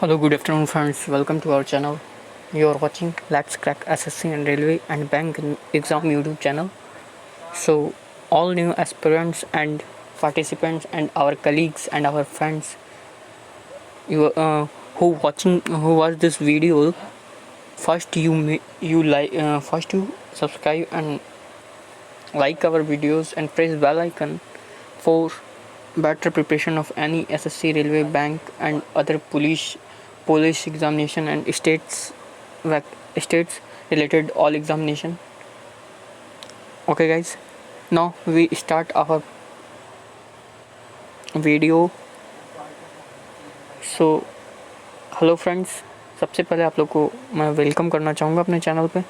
Hello, good afternoon, friends. Welcome to our channel. You are watching Let's Crack SSC and Railway and Bank Exam YouTube channel. So, all new aspirants and participants and our colleagues and our friends, who watch this video, first you subscribe and like our videos and press bell icon for better preparation of any SSC, railway, bank and other police examination and states related all examination. Okay guys, now we start our video. So hello friends, सबसे पहले आप लोग को मैं welcome करना चाहूँगा अपने channel पे।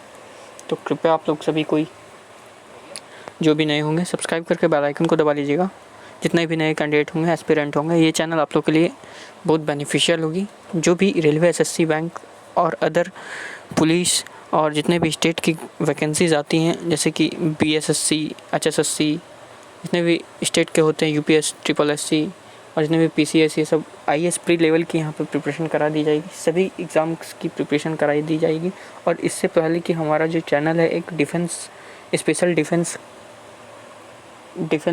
तो कृपया आप लोग सभी कोई जो भी नए होंगे सब्सक्राइब करके बेल आइकन को दबा लीजिएगा। जितने भी नए कैंडिडेट होंगे, एस्पिरेंट होंगे, ये चैनल आप लोग के लिए बहुत बेनिफिशियल होगी। जो भी रेलवे, एसएससी, बैंक और अदर पुलिस और जितने भी स्टेट की वैकेंसीज आती हैं, जैसे कि बीएसएससी, एचएसएससी, जितने भी स्टेट के होते हैं, यूपीएस, ट्रिपल एससी और जितने भी पीसीएस, ये सब आईएएस प्री लेवल की यहाँ पे प्रिपरेशन करा दी जाएगी। सभी एग्ज़ाम्स की प्रिपरेशन कराई दी जाएगी। और इससे पहले कि हमारा जो चैनल है एक स्पेशल डिफेंस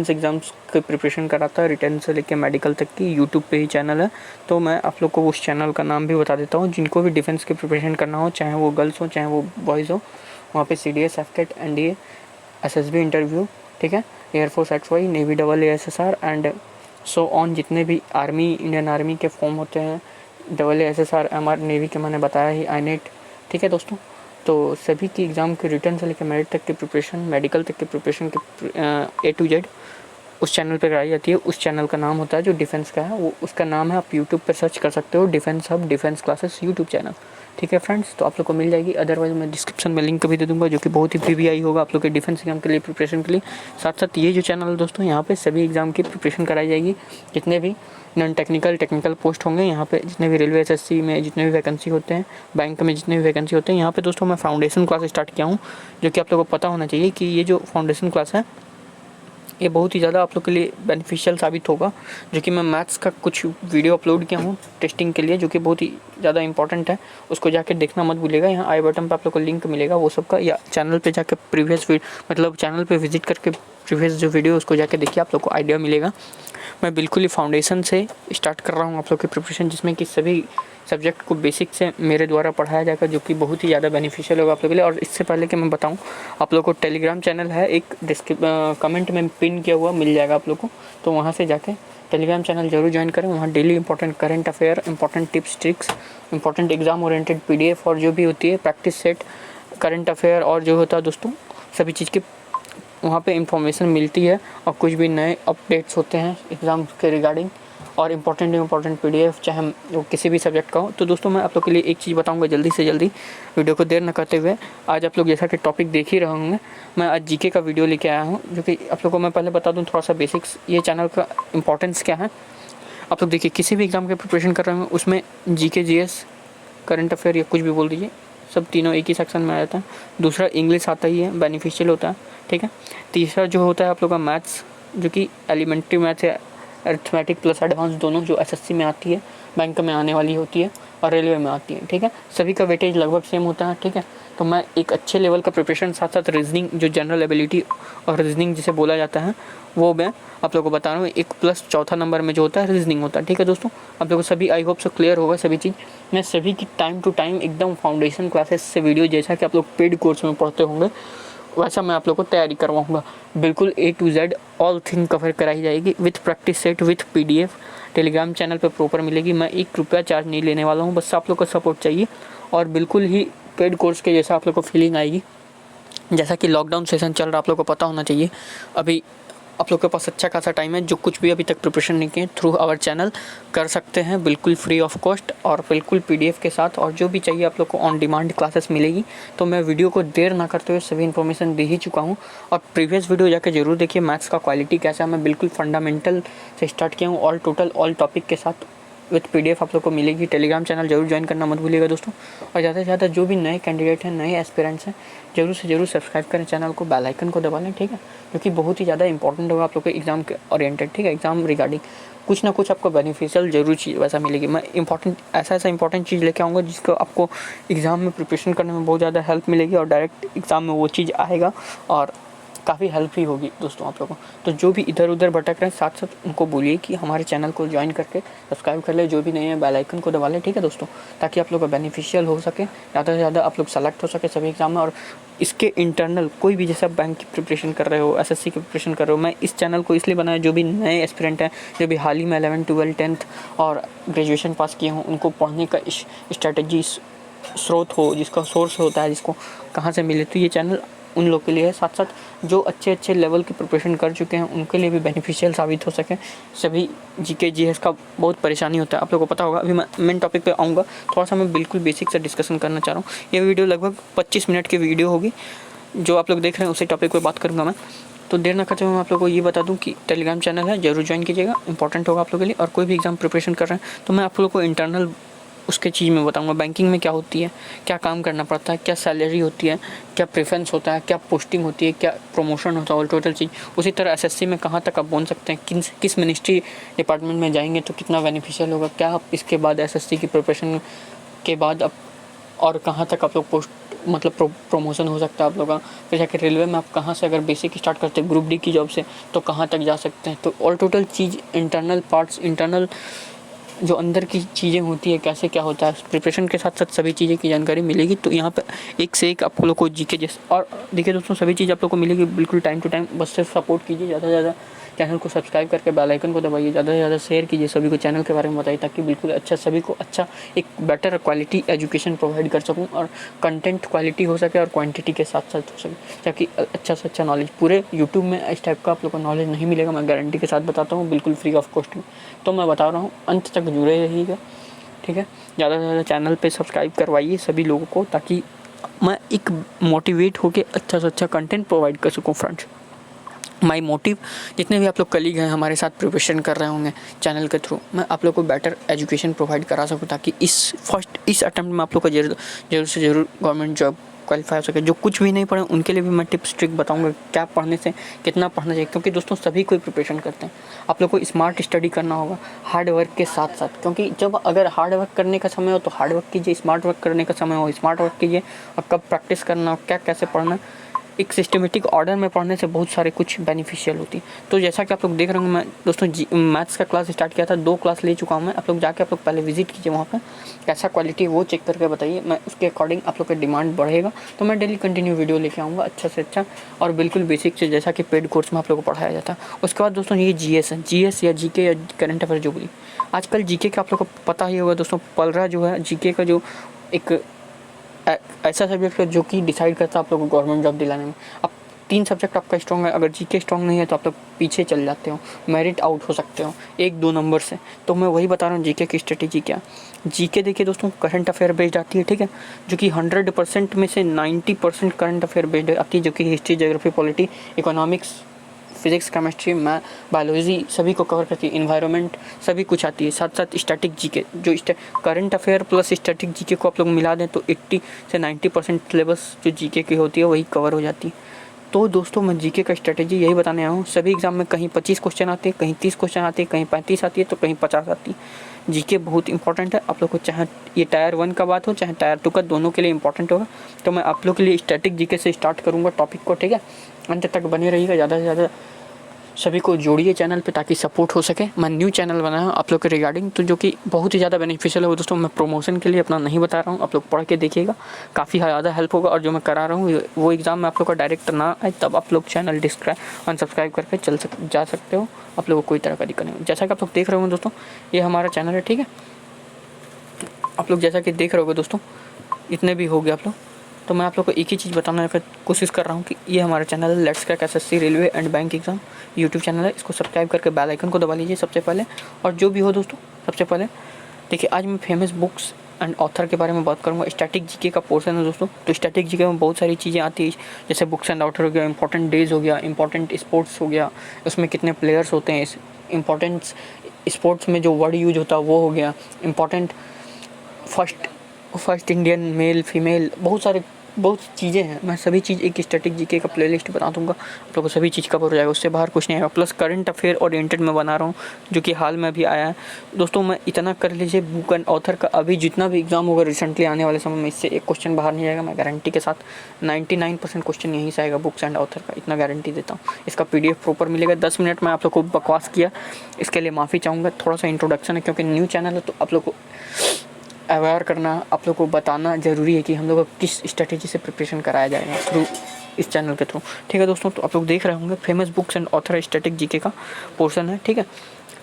एग्ज़ाम्स की प्रिपरेशन कराता है, रिटर्न से लेकर मेडिकल तक की यूट्यूब पे ही चैनल है। तो मैं आप लोग को उस चैनल का नाम भी बता देता हूँ। जिनको भी डिफेंस की प्रिपरेशन करना हो, चाहे वो गर्ल्स हो चाहे वो बॉयज़ हो, वहाँ पे सीडीएस, एफकेट, एनडीए, एसएसबी इंटरव्यू, ठीक है, air force XY, navy AASSR and so on, जितने भी आर्मी, इंडियन आर्मी के फॉर्म होते हैं, AASSR, MR, नेवी के मैंने बताया ही, INET, ठीक है दोस्तों। तो सभी की एग्ज़ाम के रिटर्न से लेकर मेरिट तक की प्रिपरेशन, मेडिकल तक की प्रिपरेशन के A to Z उस चैनल पे कराई जाती है। उस चैनल का नाम होता है जो डिफेंस का है, वो उसका नाम है, आप यूट्यूब पे सर्च कर सकते हो, defence hub, defence classes YouTube channel, ठीक है फ्रेंड्स। तो आप लोग को मिल जाएगी। अदरवाइज मैं डिस्क्रिप्शन में लिंक भी दे दूँगा, जो कि बहुत ही PVI होगा आप लोग के डिफेंस एग्जाम के लिए प्रिपरेशन के लिए। साथ साथ ये जो चैनल है दोस्तों, यहाँ पे सभी एग्ज़ाम की प्रिपरेशन कराई जाएगी। जितने भी नॉन टेक्निकल पोस्ट होंगे यहाँ पे, जितने भी रेलवे, एसएससी में जितने भी वैकेंसी होते हैं, बैंक में जितने भी वैकेंसी होते हैं, यहाँ पे दोस्तों मैं फाउंडेशन क्लास स्टार्ट किया हूँ। जो कि आप लोगों को पता होना चाहिए कि ये जो फाउंडेशन क्लास है, ये बहुत ही ज़्यादा आप लोग के लिए बेनिफिशियल साबित होगा। जो कि मैं मैथ्स का कुछ वीडियो अपलोड किया हूँ टेस्टिंग के लिए, जो कि बहुत ही ज़्यादा इंपॉर्टेंट है। उसको जाके देखना मत भूलिएगा। यहाँ आई बटन पे आप लोग को लिंक मिलेगा वो सब का, या चैनल पे जाके चैनल पे विजिट करके प्रीवियस जो वीडियो उसको जाके देखिए, आप लोग को आइडिया मिलेगा। मैं बिल्कुल ही फाउंडेशन से स्टार्ट कर रहा हूँ आप लोग की प्रिपरेशन, जिसमें कि सभी सब्जेक्ट को बेसिक से मेरे द्वारा पढ़ाया जाएगा, जो कि बहुत ही ज़्यादा बेनिफिशियल होगा आप लोगों के लिए। और इससे पहले कि मैं बताऊं, आप लोग को टेलीग्राम चैनल है, एक कमेंट में पिन किया हुआ मिल जाएगा आप लोग को। तो वहाँ से जाके टेलीग्राम चैनल जरूर ज्वाइन करें। वहाँ daily important current affair, important tips, tricks, important exam oriented PDF और जो भी होती है प्रैक्टिस सेट, करंट अफेयर और जो होता है दोस्तों, सभी चीज़ की वहाँ पे इंफॉर्मेशन मिलती है। और कुछ भी नए अपडेट्स होते हैं एग्ज़ाम के रिगार्डिंग, और इंपॉर्टेंट PDF, चाहे वो किसी भी सब्जेक्ट का हो। तो दोस्तों मैं आप लोग के लिए एक चीज़ बताऊंगा जल्दी से जल्दी, वीडियो को देर न करते हुए। आज आप लोग जैसा कि टॉपिक देख ही रहे होंगे, मैं आज जीके का वीडियो लेके आया हूँ। जो कि आप लोग को मैं पहले बता दूँ थोड़ा सा बेसिक्स, ये चैनल का इंपॉर्टेंस क्या है। आप लोग देखिए, किसी भी एग्ज़ाम की प्रिपरेशन कर रहे हैं उसमें GK, GS, करंट अफेयर या कुछ भी बोल दीजिए, सब तीनों एक ही सेक्शन में आ जाता है। दूसरा इंग्लिश आता ही है, बेनिफिशियल होता है, ठीक है। तीसरा जो होता है आप लोग का मैथ्स, जो कि एलिमेंट्री मैथ है, अरिथमेटिक प्लस एडवांस दोनों, जो SSC में आती है, बैंक में आने वाली होती है और रेलवे में आती है, ठीक है। सभी का वेटेज लगभग सेम होता है, ठीक है। तो मैं एक अच्छे लेवल का प्रिपरेशन, साथ साथ रीजनिंग, जो जनरल एबिलिटी और रीजनिंग जिसे बोला जाता है, वो मैं आप लोगों को बता रहा हूँ। 1 प्लस चौथा नंबर में जो होता है रीजनिंग होता है, ठीक है दोस्तों। आप लोगों को सभी आई होप सो क्लियर होगा सभी चीज़। मैं सभी की टाइम टू टाइम एकदम फाउंडेशन क्लासेस से वीडियो, जैसा कि आप लोग पेड कोर्स में पढ़ते होंगे, वैसा मैं आप लोग को तैयारी करवाऊँगा। बिल्कुल A to Z all thing cover कराई जाएगी, with practice set, with PDF। Telegram channel पे प्रॉपर मिलेगी। मैं 1 रुपया चार्ज नहीं लेने वाला हूँ, बस आप लोग का सपोर्ट चाहिए। और बिल्कुल ही पेड कोर्स के जैसा आप लोग को फीलिंग आएगी। जैसा कि लॉकडाउन सेशन चल रहा, आप लोग को पता होना चाहिए। अभी आप लोग के पास अच्छा खासा टाइम है। जो कुछ भी अभी तक प्रिपरेशन नहीं किए, थ्रू आवर चैनल कर सकते हैं, बिल्कुल फ्री ऑफ कॉस्ट और बिल्कुल PDF के साथ। और जो भी चाहिए आप लोग को ऑन डिमांड क्लासेस मिलेगी। तो मैं वीडियो को देर ना करते हुए सभी इन्फॉर्मेशन दे ही चुका हूँ। और प्रीवियस वीडियो जाकर जरूर देखिए, मैथ्स का क्वालिटी कैसा है। मैं बिल्कुल फंडामेंटल से स्टार्ट किया हूँ, ऑल टॉपिक के साथ विथ PDF आप लोग को मिलेगी। टेलीग्राम चैनल जरूर ज्वाइन करना मत भूलिएगा दोस्तों। और ज़्यादा से ज़्यादा जो भी नए कैंडिडेट हैं, नए एस्पिरेंट्स हैं, जरूर से जरूर सब्सक्राइब करें चैनल को, बेल आइकन को दबा लें, ठीक है। क्योंकि बहुत ही ज़्यादा इंपॉर्टेंट होगा आप लोग के एग्ज़ाम के ओरिएंटेड, ठीक है, एग्ज़ाम रिगार्डिंग। कुछ ना कुछ आपको बेनिफिशियल ज़रूर चीज़ वैसा मिलेगी। मैं ऐसा इंपॉर्टेंट चीज़ लेके आऊँगा जिसको आपको एग्ज़ाम में प्रिपरेशन करने में बहुत ज़्यादा हेल्प मिलेगी और डायरेक्ट एग्ज़ाम में वो चीज़ आएगा और काफ़ी हेल्प भी होगी दोस्तों आप लोगों को। तो जो भी इधर उधर भटक रहे हैं साथ साथ उनको बोलिए कि हमारे चैनल को ज्वाइन करके सब्सक्राइब कर ले, जो भी नहीं है बेल आइकन को दबा लें, ठीक है दोस्तों, ताकि आप लोग का बेनिफिशियल हो सके, ज़्यादा से ज़्यादा आप लोग सेलेक्ट हो सके सभी एग्जाम में। और इसके इंटरनल कोई भी जैसे बैंक की प्रिपरेशन कर रहे हो, एसएससी की प्रिपरेशन कर रहे हो, मैं इस चैनल को इसलिए बनाया जो भी नए एस्पिरेंट हैं, जो भी हाल ही में 11, 12, 10th और ग्रेजुएशन पास किए हों, उनको पढ़ने का स्ट्रैटेजी स्रोत हो, जिसका सोर्स होता है, जिसको कहाँ से मिले, तो ये चैनल उन लोग के लिए है। साथ साथ जो अच्छे लेवल की प्रिपरेशन कर चुके हैं उनके लिए भी बेनिफिशियल साबित हो सके। सभी जीके जीएस का बहुत परेशानी होता है, आप लोगों को पता होगा। अभी मैं मेन टॉपिक पे आऊँगा, थोड़ा सा मैं बिल्कुल बेसिक से डिस्कशन करना चाह रहा हूँ। ये वीडियो लगभग 25 मिनट की वीडियो होगी, जो आप लोग देख रहे हैं उसी टॉपिक पर बात करूँगा मैं। तो देर ना करते हुए मैं आप लोगों को ये बता दूं कि टेलीग्राम चैनल है, जरूर ज्वाइन कीजिएगा, इंपॉर्टेंट होगा आप लोगों के लिए। और कोई भी एग्जाम प्रिपरेशन कर रहे हैं तो मैं आप लोगों को इंटरनल उसके चीज़ में बताऊंगा, बैंकिंग में क्या होती है, क्या काम करना पड़ता है, क्या सैलरी होती है, क्या प्रेफरेंस होता है, क्या पोस्टिंग होती है, क्या प्रमोशन होता है, और टोटल चीज़। उसी तरह एसएससी में कहाँ तक आप बोल सकते हैं, किस मिनिस्ट्री डिपार्टमेंट में जाएंगे तो कितना बेनिफिशियल होगा, क्या आप इसके बाद एसएससी की प्रिपरेशन के बाद आप और कहाँ तक आप लोग पोस्ट मतलब प्रमोशन हो सकता है आप लोगों का। फिर जाकर रेलवे में आप कहाँ से अगर बेसिक स्टार्ट करते हैं ग्रुप डी की जॉब से तो कहाँ तक जा सकते हैं। तो ऑल टोटल चीज़, इंटरनल पार्ट्स, इंटरनल जो अंदर की चीज़ें होती है, कैसे क्या होता है, प्रिपरेशन के साथ साथ सभी चीज़ें की जानकारी मिलेगी। तो यहाँ पे एक से एक आप लोग को जीके जैसे, और देखिए दोस्तों सभी चीज़ आप लोग को मिलेगी बिल्कुल टाइम टू टाइम। बस सिर्फ सपोर्ट कीजिए, ज़्यादा से ज़्यादा चैनल को सब्सक्राइब करके बेल आइकन को दबाइए, ज़्यादा से ज़्यादा शेयर कीजिए, सभी को चैनल के बारे में बताइए, ताकि बिल्कुल अच्छा सभी को अच्छा एक बेटर क्वालिटी एजुकेशन प्रोवाइड कर सकूँ और कंटेंट क्वालिटी हो सके और क्वांटिटी के साथ साथ हो सके, ताकि अच्छा से अच्छा नॉलेज। पूरे यूट्यूब में इस टाइप का आप लोग को नॉलेज नहीं मिलेगा, मैं गारंटी के साथ बताता हूँ, बिल्कुल फ्री ऑफ कॉस्ट में। तो मैं बता रहा हूँ, अंत तक जुड़े रहिएगा, ठीक है। ज़्यादा से ज़्यादा चैनल पे सब्सक्राइब करवाइए सभी लोगों को, ताकि मैं एक मोटिवेट होकर अच्छा से अच्छा कंटेंट प्रोवाइड कर सकूँ फ्रेंड्स। माई मोटिव, जितने भी आप लोग कलीग हैं हमारे साथ प्रिपरेशन कर रहे होंगे चैनल के थ्रू, मैं आप लोग को बेटर एजुकेशन प्रोवाइड करा सकूँ, ताकि इस अटेम्प्ट में आप लोग का जरूर से जरूर गवर्नमेंट जॉब क्वालिफाई हो सके। जो कुछ भी नहीं पढ़े उनके लिए भी मैं टिप्स ट्रिक बताऊंगा, क्या पढ़ने से कितना पढ़ना चाहिए, क्योंकि दोस्तों सभी कोई प्रिपरेशन करते हैं। आप लोग को स्मार्ट स्टडी करना होगा हार्ड वर्क के साथ साथ, क्योंकि जब अगर हार्ड वर्क करने का समय हो तो हार्ड वर्क कीजिए, स्मार्ट वर्क करने का समय हो स्मार्ट वर्क कीजिए। और कब प्रैक्टिस करना हो, क्या कैसे पढ़ना, एक सिस्टमेटिक ऑर्डर में पढ़ने से बहुत सारे कुछ बेनिफिशियल होती है। तो जैसा कि आप लोग देख रहे होंगे, मैं दोस्तों मैथ्स का क्लास स्टार्ट किया था, 2 क्लास ले चुका हूँ मैं। आप लोग जाके आप लोग पहले विजिट कीजिए, वहाँ पर कैसा क्वालिटी वो चेक करके बताइए, मैं उसके अकॉर्डिंग आप लोग का डिमांड बढ़ेगा तो मैं डेली कंटिन्यू वीडियो लेके आऊँगा अच्छा से अच्छा, और बिल्कुल बेसिक से, जैसा कि पेड कोर्स में आप लोग को पढ़ाया जाता है। उसके बाद दोस्तों ये जीएस है, जीएस या जीके या करंट अफेयर जो भी, आजकल जीके का आप लोग को पता ही होगा दोस्तों, पलरा जो है जीके का, जो एक ऐसा सब्जेक्ट है जो कि डिसाइड करता है आप लोग को गवर्नमेंट जॉब दिलाने में। अब 3 सब्जेक्ट आपका स्ट्रॉन्ग है, अगर जीके स्ट्रॉन्ग नहीं है तो आप लोग पीछे चल जाते हो, मेरिट आउट हो सकते हो 1-2 नंबर से। तो मैं वही बता रहा हूँ जीके की स्ट्रेटेजी क्या। जीके देखिए दोस्तों करंट अफेयर बेस्ड आती है, ठीक है, जो कि 100% में से 90% करंट अफेयर बेस्ड आती है, जो कि history, geography, polity, economics, physics, chemistry, math, biology सभी को कवर करती है, इन्वायरमेंट सभी कुछ आती है। साथ साथ स्टैटिक जीके, जो current affair plus static GK को आप लोग मिला दें तो 80 से 90% सिलेबस जो जीके की होती है वही कवर हो जाती है। तो दोस्तों मैं जीके का स्ट्रेटेजी यही बताने आया हूँ। सभी एग्जाम में कहीं 25 क्वेश्चन आते हैं, कहीं 30 क्वेश्चन आते हैं, कहीं 35 आती है तो कहीं 50 आती है। जीके बहुत इंपॉर्टेंट है आप लोग को, चाहे ये टायर 1 का बात हो चाहे टायर 2 का, दोनों के लिए इंपॉर्टेंट होगा। तो मैं आप लोग के लिए स्टैटिक जीके से स्टार्ट करूँगा टॉपिक को, ठीक है। अंत तक बने रहिएगा, ज़्यादा से ज़्यादा सभी को जोड़िए चैनल पे ताकि सपोर्ट हो सके। मैं न्यू चैनल बनाया हूँ आप लोग के रिगार्डिंग, तो जो कि बहुत ही ज़्यादा बेनिफिशियल है दोस्तों। मैं प्रमोशन के लिए अपना नहीं बता रहा हूँ, आप लोग पढ़ के देखिएगा, काफ़ी ज़्यादा हेल्प होगा। और जो मैं करा रहा हूँ वो एग्ज़ाम में आप लोग का डायरेक्ट ना आए, तब आप लोग चैनल अनसब्सक्राइब करके जा सकते हो, आप लोगों को कोई तरह का दिक्कत नहीं। जैसा कि आप लोग देख रहे होंगे दोस्तों, ये हमारा चैनल है, ठीक है। आप लोग जैसा कि देख रहे होगे दोस्तों, इतने भी हो गए आप लोग। तो मैं आप लोग को एक ही चीज़ बताने की कोशिश कर रहा हूँ कि ये हमारा चैनल है let's crack SSC railway and bank exam YouTube channel है। इसको सब्सक्राइब करके बेल आइकन को दबा लीजिए सबसे पहले। और जो भी हो दोस्तों, सबसे पहले देखिए, आज मैं फेमस बुक्स एंड ऑथर के बारे में बात करूँगा। स्टैटिक जीके का पोर्शन है दोस्तों, तो स्टैटिक जीके में बहुत सारी चीज़ें आती है, जैसे बुक्स एंड ऑथर हो गया, इंपॉर्टेंट डेज हो गया, इंपॉर्टेंट स्पोर्ट्स हो गया, उसमें कितने प्लेयर्स होते हैं, इंपॉर्टेंट स्पोर्ट्स में जो वर्ड यूज होता है वो हो गया, important first Indian male female, बहुत सारे बहुत चीज़ें हैं, मैं सभी चीज़ एक स्टैटिक जीके का प्लेलिस्ट बना दूंगा, आप लोगों को सभी चीज़ कवर हो जाएगा, उससे बाहर कुछ नहीं आएगा। प्लस करंट अफेयर ओरिएंटेड मैं बना रहा हूँ, जो कि हाल में भी आया है दोस्तों। मैं इतना कर लीजिए, बुक एंड ऑथर का अभी जितना भी एग्जाम होगा रिसेंटली आने वाले समय में, इससे एक क्वेश्चन बाहर नहीं आएगा, मैं गारंटी के साथ 99% क्वेश्चन यहीं से आएगा बुक्स एंड ऑथर का, इतना गारंटी देता हूँ। इसका PDF प्रॉपर मिलेगा। 10 मिनट में आप लोग को बकवास किया, इसके लिए माफ़ी चाहूँगा। थोड़ा सा इंट्रोडक्शन है, क्योंकि न्यू चैनल है, तो आप लोग को अवेयर करना, आप लोग को बताना ज़रूरी है कि हम लोग को किस स्ट्रेटेजी से प्रिपरेशन कराया जाएगा थ्रू इस चैनल के थ्रू, ठीक है दोस्तों। तो आप लोग देख रहे होंगे famous books and author static GK का पोर्शन है, ठीक है।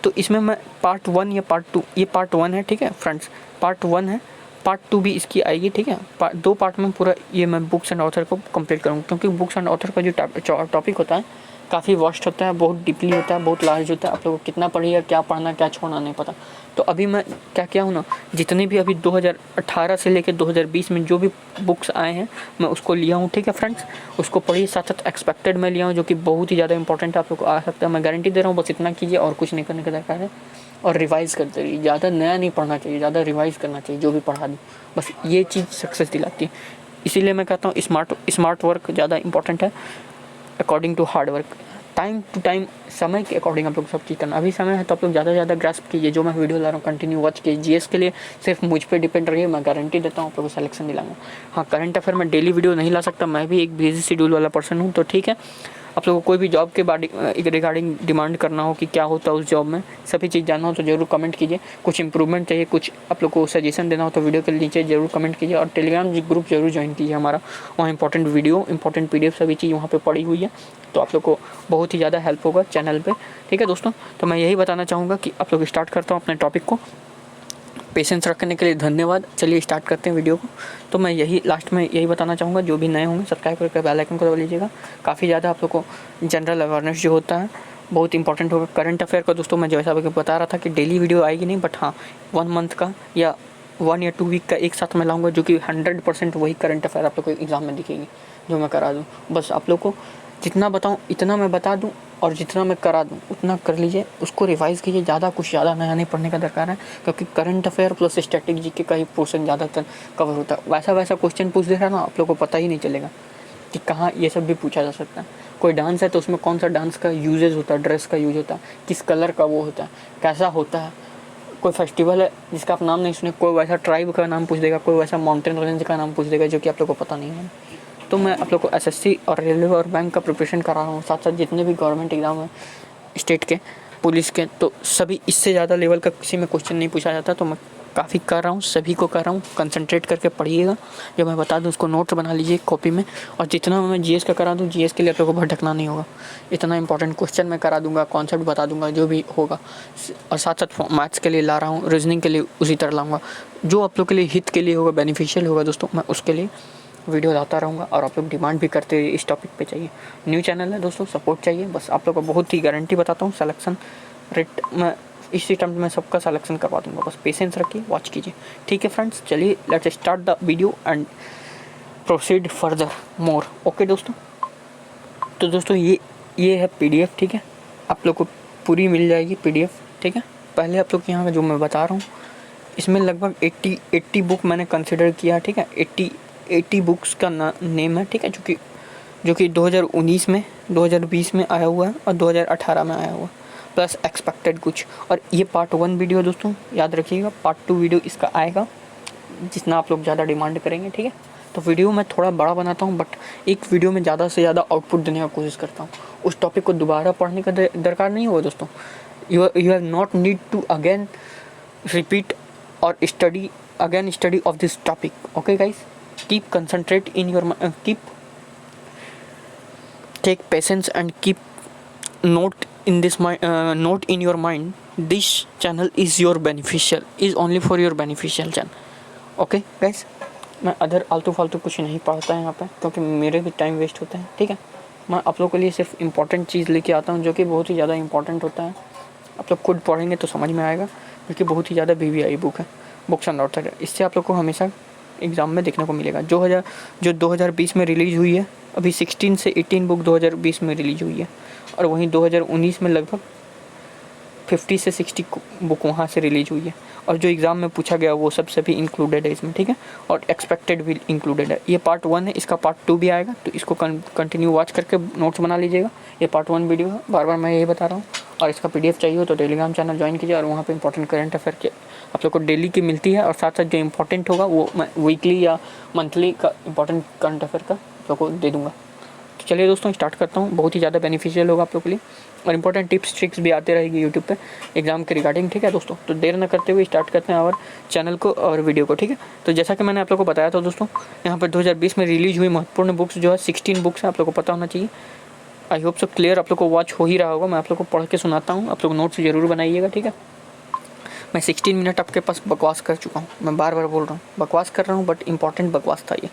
तो इसमें मैं पार्ट 1 या पार्ट 2, ये पार्ट 1 है, ठीक है फ्रेंड्स, पार्ट 1 है, पार्ट 2 भी इसकी आएगी, ठीक है। 2 पार्ट में पूरा ये मैं बुक्स एंड ऑथर को कंप्लीट करूँगा, क्योंकि बुक्स एंड ऑथर का जो टॉपिक होता है काफ़ी वास्ट होता है, बहुत डीपली होता है, बहुत लार्ज होता है। आप लोगों को कितना पढ़िएगा, क्या पढ़ना क्या छोड़ना नहीं पता। तो अभी मैं क्या किया हूँ ना, जितने भी अभी 2018 से लेकर 2020 में जो भी बुक्स आए हैं मैं उसको लिया हूँ, ठीक है फ्रेंड्स। उसको पढ़िए, साथ साथ एक्सपेक्टेड में लिया हूँ, जो कि बहुत ही ज़्यादा इंपॉर्टेंट है, आप लोग को आ सकता है, मैं गारंटी दे रहा हूँ। बस इतना कीजिए और कुछ नहीं करने का दरकार है, और रिवाइज़ करते रहिए। ज़्यादा नया नहीं पढ़ना चाहिए, ज़्यादा रिवाइज़ करना चाहिए जो भी पढ़ा दूँ, बस ये चीज़ सक्सेस दिलाती है। इसीलिए मैं कहता हूँ स्मार्ट वर्क ज़्यादा इंपॉर्टेंट है according to hard work. Time to time, समय के अकॉर्डिंग आप लोग सब चीज़ करना। अभी समय है तो आप लोग ज़्यादा से ज़्यादा ग्रास्प कीजिए, जो मैं वीडियो ला रहा हूँ कंटिन्यू वॉच कीजिए। जीएस के लिए सिर्फ मुझ पे डिपेंड रहिए, मैं गारंटी देता हूँ आप लोगों को सिलेक्शन दिलाऊंगा। हाँ, करंट अफेयर में डेली वीडियो नहीं ला सकता, मैं भी एक बिजी शेड्यूल वाला पर्सन हूँ, तो ठीक है। आप लोगों को कोई भी जॉब के रिगार्डिंग डिमांड करना हो कि क्या होता है उस जॉब में, सभी चीज़ जानना हो तो ज़रूर कमेंट कीजिए। कुछ इंप्रूवमेंट चाहिए, कुछ आप लोग को सजेशन देना हो तो वीडियो के नीचे ज़रूर कमेंट कीजिए, और टेलीग्राम ग्रुप जरूर ज्वाइन कीजिए हमारा। वहाँ इंपॉर्टेंट वीडियो, इंपॉर्टेंट PDF सभी चीज़ वहाँ पे पड़ी हुई है, तो आप लोग को बहुत ही ज़्यादा हेल्प होगा चैनल पे, ठीक है दोस्तों। तो मैं यही बताना चाहूँगा कि आप लोग स्टार्ट करता हूँ अपने टॉपिक को। पेशेंस रखने के लिए धन्यवाद। चलिए स्टार्ट करते हैं वीडियो को। तो मैं यही लास्ट में यही बताना चाहूँगा, जो भी नए होंगे सब्सक्राइब करके बेल आइकन को दबा लीजिएगा। काफ़ी ज़्यादा आप लोग को जनरल अवेयरनेस जो होता है बहुत इंपॉर्टेंट होगा। करंट अफेयर का दोस्तों मैं जैसा बता रहा था कि डेली वीडियो आएगी नहीं, बट हाँ 1 मंथ का या 1 या 2 वीक का एक साथ मैं लाऊंगा, जो कि 100% वही करंट अफेयर आप लोग को एग्जाम में दिखेगी, जो मैं करा दूँ। बस आप लोग को जितना बताऊँ इतना मैं बता दूँ, और जितना मैं करा दूँ उतना कर लीजिए, उसको रिवाइज़ कीजिए। ज़्यादा नया नहीं पढ़ने का दरकार है, क्योंकि current affair plus static GK का ही पोर्शन ज़्यादातर कवर होता है। वैसा क्वेश्चन पूछ दे रहा ना, आप लोग को पता ही नहीं चलेगा कि कहाँ ये सब भी पूछा जा सकता है। कोई डांस है तो उसमें कौन सा डांस का यूजेज होता है, ड्रेस का यूज होता है, किस कलर का वो होता है, कैसा होता है। कोई फेस्टिवल है जिसका आप नाम नहीं सुने, कोई वैसा ट्राइब का नाम पूछ देगा, कोई वैसा माउंटेन रेंज का नाम पूछ देगा, जो कि आप लोग को पता नहीं है। तो मैं आप लोग को SSC और रेलवे और बैंक का प्रिपरेशन करा रहा हूँ, साथ साथ जितने भी गवर्नमेंट एग्ज़ाम है स्टेट के, पुलिस के, तो सभी इससे ज़्यादा लेवल का किसी में क्वेश्चन नहीं पूछा जाता। तो मैं काफ़ी कर रहा हूँ, सभी को कर रहा हूँ। कंसंट्रेट करके पढ़िएगा, जो मैं बता दूँ उसको नोट्स बना लीजिए कॉपी में। और जितना मैं GS का करा दूँ, GS के लिए आप लोगों को भटकना नहीं होगा। इतना इंपॉर्टेंट क्वेश्चन मैं करा दूँगा, कॉन्सेप्ट बता दूँगा जो भी होगा। और साथ साथ मैथ्स के लिए ला रहा हूँ, रीजनिंग के लिए उसी तरह लाऊंगा, जो आप लोग के लिए हित के लिए होगा, बेनिफिशियल होगा दोस्तों, मैं उसके लिए वीडियो लाता रहूँगा। और आप लोग डिमांड भी करते रहिए, इस टॉपिक पे चाहिए। न्यू चैनल है दोस्तों, सपोर्ट चाहिए। बस आप लोग को बहुत ही गारंटी बताता हूँ, सिलेक्शन रेट मैं इस अटेम्प्ट में सबका सिलेक्शन करवा दूँगा। बस पेशेंस रखिए, वॉच कीजिए, ठीक है फ्रेंड्स। चलिए let's start the video and proceed further more. Okay दोस्तों, तो दोस्तों ये है PDF, ठीक है। आप लोग को पूरी मिल जाएगी PDF, ठीक है। पहले आप लोग यहाँ का जो मैं बता रहा हूँ, इसमें लगभग 80 बुक मैंने कंसिडर किया, ठीक है। 80 बुक्स का नेम है, ठीक है, जो कि 2019 में, 2020 में आया हुआ है और 2018 में आया हुआ, प्लस एक्सपेक्टेड कुछ। और ये पार्ट 1 वीडियो दोस्तों याद रखिएगा, पार्ट 2 वीडियो इसका आएगा जितना आप लोग ज़्यादा डिमांड करेंगे, ठीक है। तो वीडियो मैं थोड़ा बड़ा बनाता हूँ, बट एक वीडियो में ज़्यादा से ज़्यादा आउटपुट देने का कोशिश करता हूँ। उस टॉपिक को दोबारा पढ़ने का दरकार नहीं होगा दोस्तों। You have not need to again repeat और study of this topic. Okay guys, keep concentrate in your take patience and keep note in your mind. This channel is only for your beneficial channel. Okay guys, मैं other आलतू फालतू कुछ नहीं पढ़ता है यहाँ पे, क्योंकि मेरे भी टाइम वेस्ट होता है, ठीक है। मैं आप लोगों के लिए सिर्फ इम्पोर्टेंट चीज़ लेके आता हूँ, जो कि बहुत ही ज़्यादा इंपॉर्टेंट होता है। आप लोग खुद पढ़ेंगे तो समझ में आएगा, क्योंकि बहुत ही ज़्यादा BBI बुक है, बुक्स एंड ऑथर है। इससे आप लोग को हमेशा एग्ज़ाम में देखने को मिलेगा। जो 2020 में रिलीज़ हुई है, अभी 16 से 18 बुक 2020 में रिलीज़ हुई है, और वहीं 2019 में लगभग 50 से 60 बुक वहाँ से रिलीज़ हुई है। और जो एग्ज़ाम में पूछा गया वो सब भी इंक्लूडेड है इसमें, ठीक है, और एक्सपेक्टेड भी इंक्लूडेड है। ये पार्ट 1 है, इसका पार्ट 2 भी आएगा, तो इसको कंटिन्यू वॉच करके नोट्स बना लीजिएगा। ये पार्ट 1 वीडियो है, बार बार मैं यही बता रहा हूँ। और इसका PDF चाहिए हो तो टेलीग्राम चैनल ज्वाइन कीजिए, और वहाँ पे इंपॉर्टेंट करंट अफेयर के आप लोग को डेली की मिलती है, और साथ साथ जो इंपॉर्टेंट होगा वो मैं वीकली या मंथली का इंपॉर्टेंट करंट अफेयर का आप लोग को दे दूँगा। तो चलिए दोस्तों स्टार्ट करता हूँ, बहुत ही ज़्यादा बेनिफिशियल होगा आप लोग के लिए, और इंपॉर्टेंट टिप्स ट्रिक्स भी आते रहेगी यूट्यूब पे एग्जाम के रिगार्डिंग, ठीक है दोस्तों। तो देर न करते हुए स्टार्ट करते हैं और चैनल को और वीडियो को, ठीक है। तो जैसा कि मैंने आप लोग को बताया था दोस्तों, यहाँ पर 2020 में रिलीज हुई महत्वपूर्ण बुक्स जो है 16 बुक्स है, आप लोग को पता होना चाहिए। आई होप सो क्लियर आप लोग को वॉच हो ही रहा होगा, मैं आप लोग को पढ़ के सुनाता हूँ, आप लोग नोट्स जरूर बनाइएगा, ठीक है। मैं 16 मिनट आपके पास बकवास कर चुका हूँ, मैं बार बार बोल रहा हूँ बकवास कर रहा हूँ, बट इंपॉर्टेंट बकवास था ये,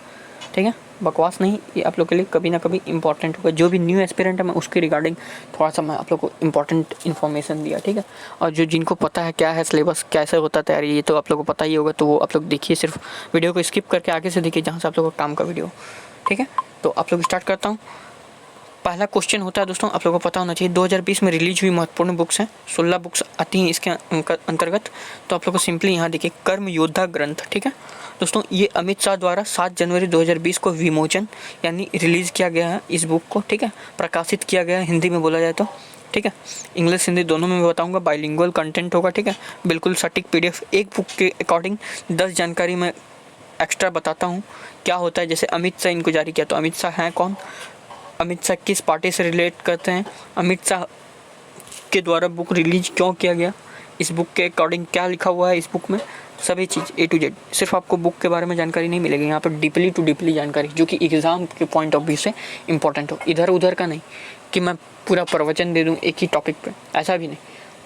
ठीक है। बकवास नहीं, ये आप लोग के लिए कभी ना कभी इंपॉर्टेंट होगा। जो भी न्यू एस्पिरेंट है मैं उसके रिगार्डिंग थोड़ा सा मैं आप लोग को इंपॉर्टेंट इन्फॉर्मेशन दिया, ठीक है। और जो जिनको पता है क्या है सिलेबस, कैसे होता है तैयारी, ये तो आप लोग को पता ही होगा, तो वो आप लोग देखिए, सिर्फ वीडियो को स्किप करके आगे से देखिए जहाँ से आप लोग को काम का वीडियो, ठीक है। तो आप लोग स्टार्ट करता हूँ। पहला क्वेश्चन होता है दोस्तों, आप लोगों को पता होना चाहिए 2020 में रिलीज हुई महत्वपूर्ण बुक्स हैं, 16 बुक्स आती हैं इसके अंतर्गत। तो आप लोग को सिंपली यहाँ देखिए, कर्म योद्धा ग्रंथ, ठीक है दोस्तों। ये अमित शाह द्वारा 7 जनवरी 2020 को विमोचन यानी रिलीज़ किया गया है इस बुक को, ठीक है, प्रकाशित किया गया है, हिंदी में बोला जाए तो, ठीक है। इंग्लिश हिंदी दोनों में मैं बताऊंगा, बाइलिंगुअल कंटेंट होगा, ठीक है, बिल्कुल सटीक PDF। एक बुक के अकॉर्डिंग 10 जानकारी मैं एक्स्ट्रा बताता हूँ क्या होता है। जैसे अमित शाह इनको जारी किया, तो अमित शाह हैं कौन, अमित शाह किस पार्टी से रिलेट करते हैं, अमित शाह के द्वारा बुक रिलीज क्यों किया गया, इस बुक के अकॉर्डिंग क्या लिखा हुआ है इस बुक में, सभी चीज़ A to Z। सिर्फ आपको बुक के बारे में जानकारी नहीं मिलेगी यहाँ पर, डीपली टू डीपली जानकारी, जो कि एग्ज़ाम के पॉइंट ऑफ व्यू से इंपॉर्टेंट हो, इधर उधर का नहीं कि मैं पूरा प्रवचन दे दूँ एक ही टॉपिक पे, ऐसा भी नहीं।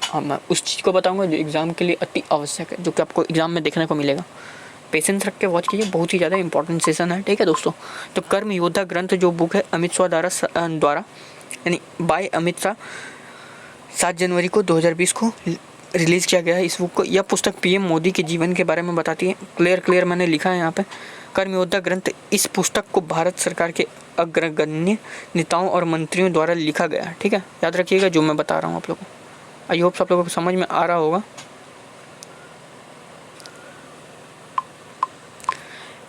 हाँ, मैं उस चीज़ को बताऊँगा जो एग्ज़ाम के लिए अति आवश्यक है, जो कि आपको एग्ज़ाम में देखने को मिलेगा। पेशेंस रख के वॉच कीजिए, बहुत ही ज़्यादा इंपॉर्टेंट सेशन है, ठीक है दोस्तों। तो कर्म योद्धा ग्रंथ जो बुक है अमित शाह द्वारा यानी बाय अमित शाह 7 जनवरी को 2020 को रिलीज़ किया गया है इस बुक को। यह पुस्तक PM मोदी के जीवन के बारे में बताती है, क्लियर मैंने लिखा है यहाँ पे। कर्म योद्धा ग्रंथ, इस पुस्तक को भारत सरकार के अग्रगण्य नेताओं और मंत्रियों द्वारा लिखा गया है, ठीक है। याद रखिएगा जो मैं बता रहा हूँ आप लोगों को, आई होप आप लोगों को समझ में आ रहा होगा,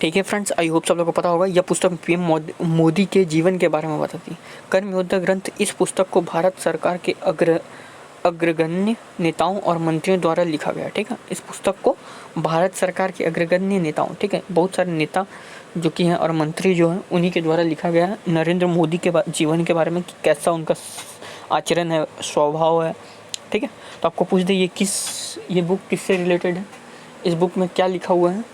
ठीक है फ्रेंड्स। आई होप सब लोगों को पता होगा, यह पुस्तक PM मोदी के जीवन के बारे में बताती है। कर्म योद्धा ग्रंथ, इस पुस्तक को भारत सरकार के अग्रगण्य नेताओं और मंत्रियों द्वारा लिखा गया, ठीक है। इस पुस्तक को भारत सरकार के अग्रगण्य नेताओं, ठीक है, बहुत सारे नेता जो कि हैं और मंत्री जो हैं उन्हीं के द्वारा लिखा गया है, नरेंद्र मोदी के जीवन के बारे में कि कैसा उनका आचरण है, स्वभाव है, ठीक है। तो आपको पूछ दे ये बुक किससे रिलेटेड है, इस बुक में क्या लिखा हुआ है,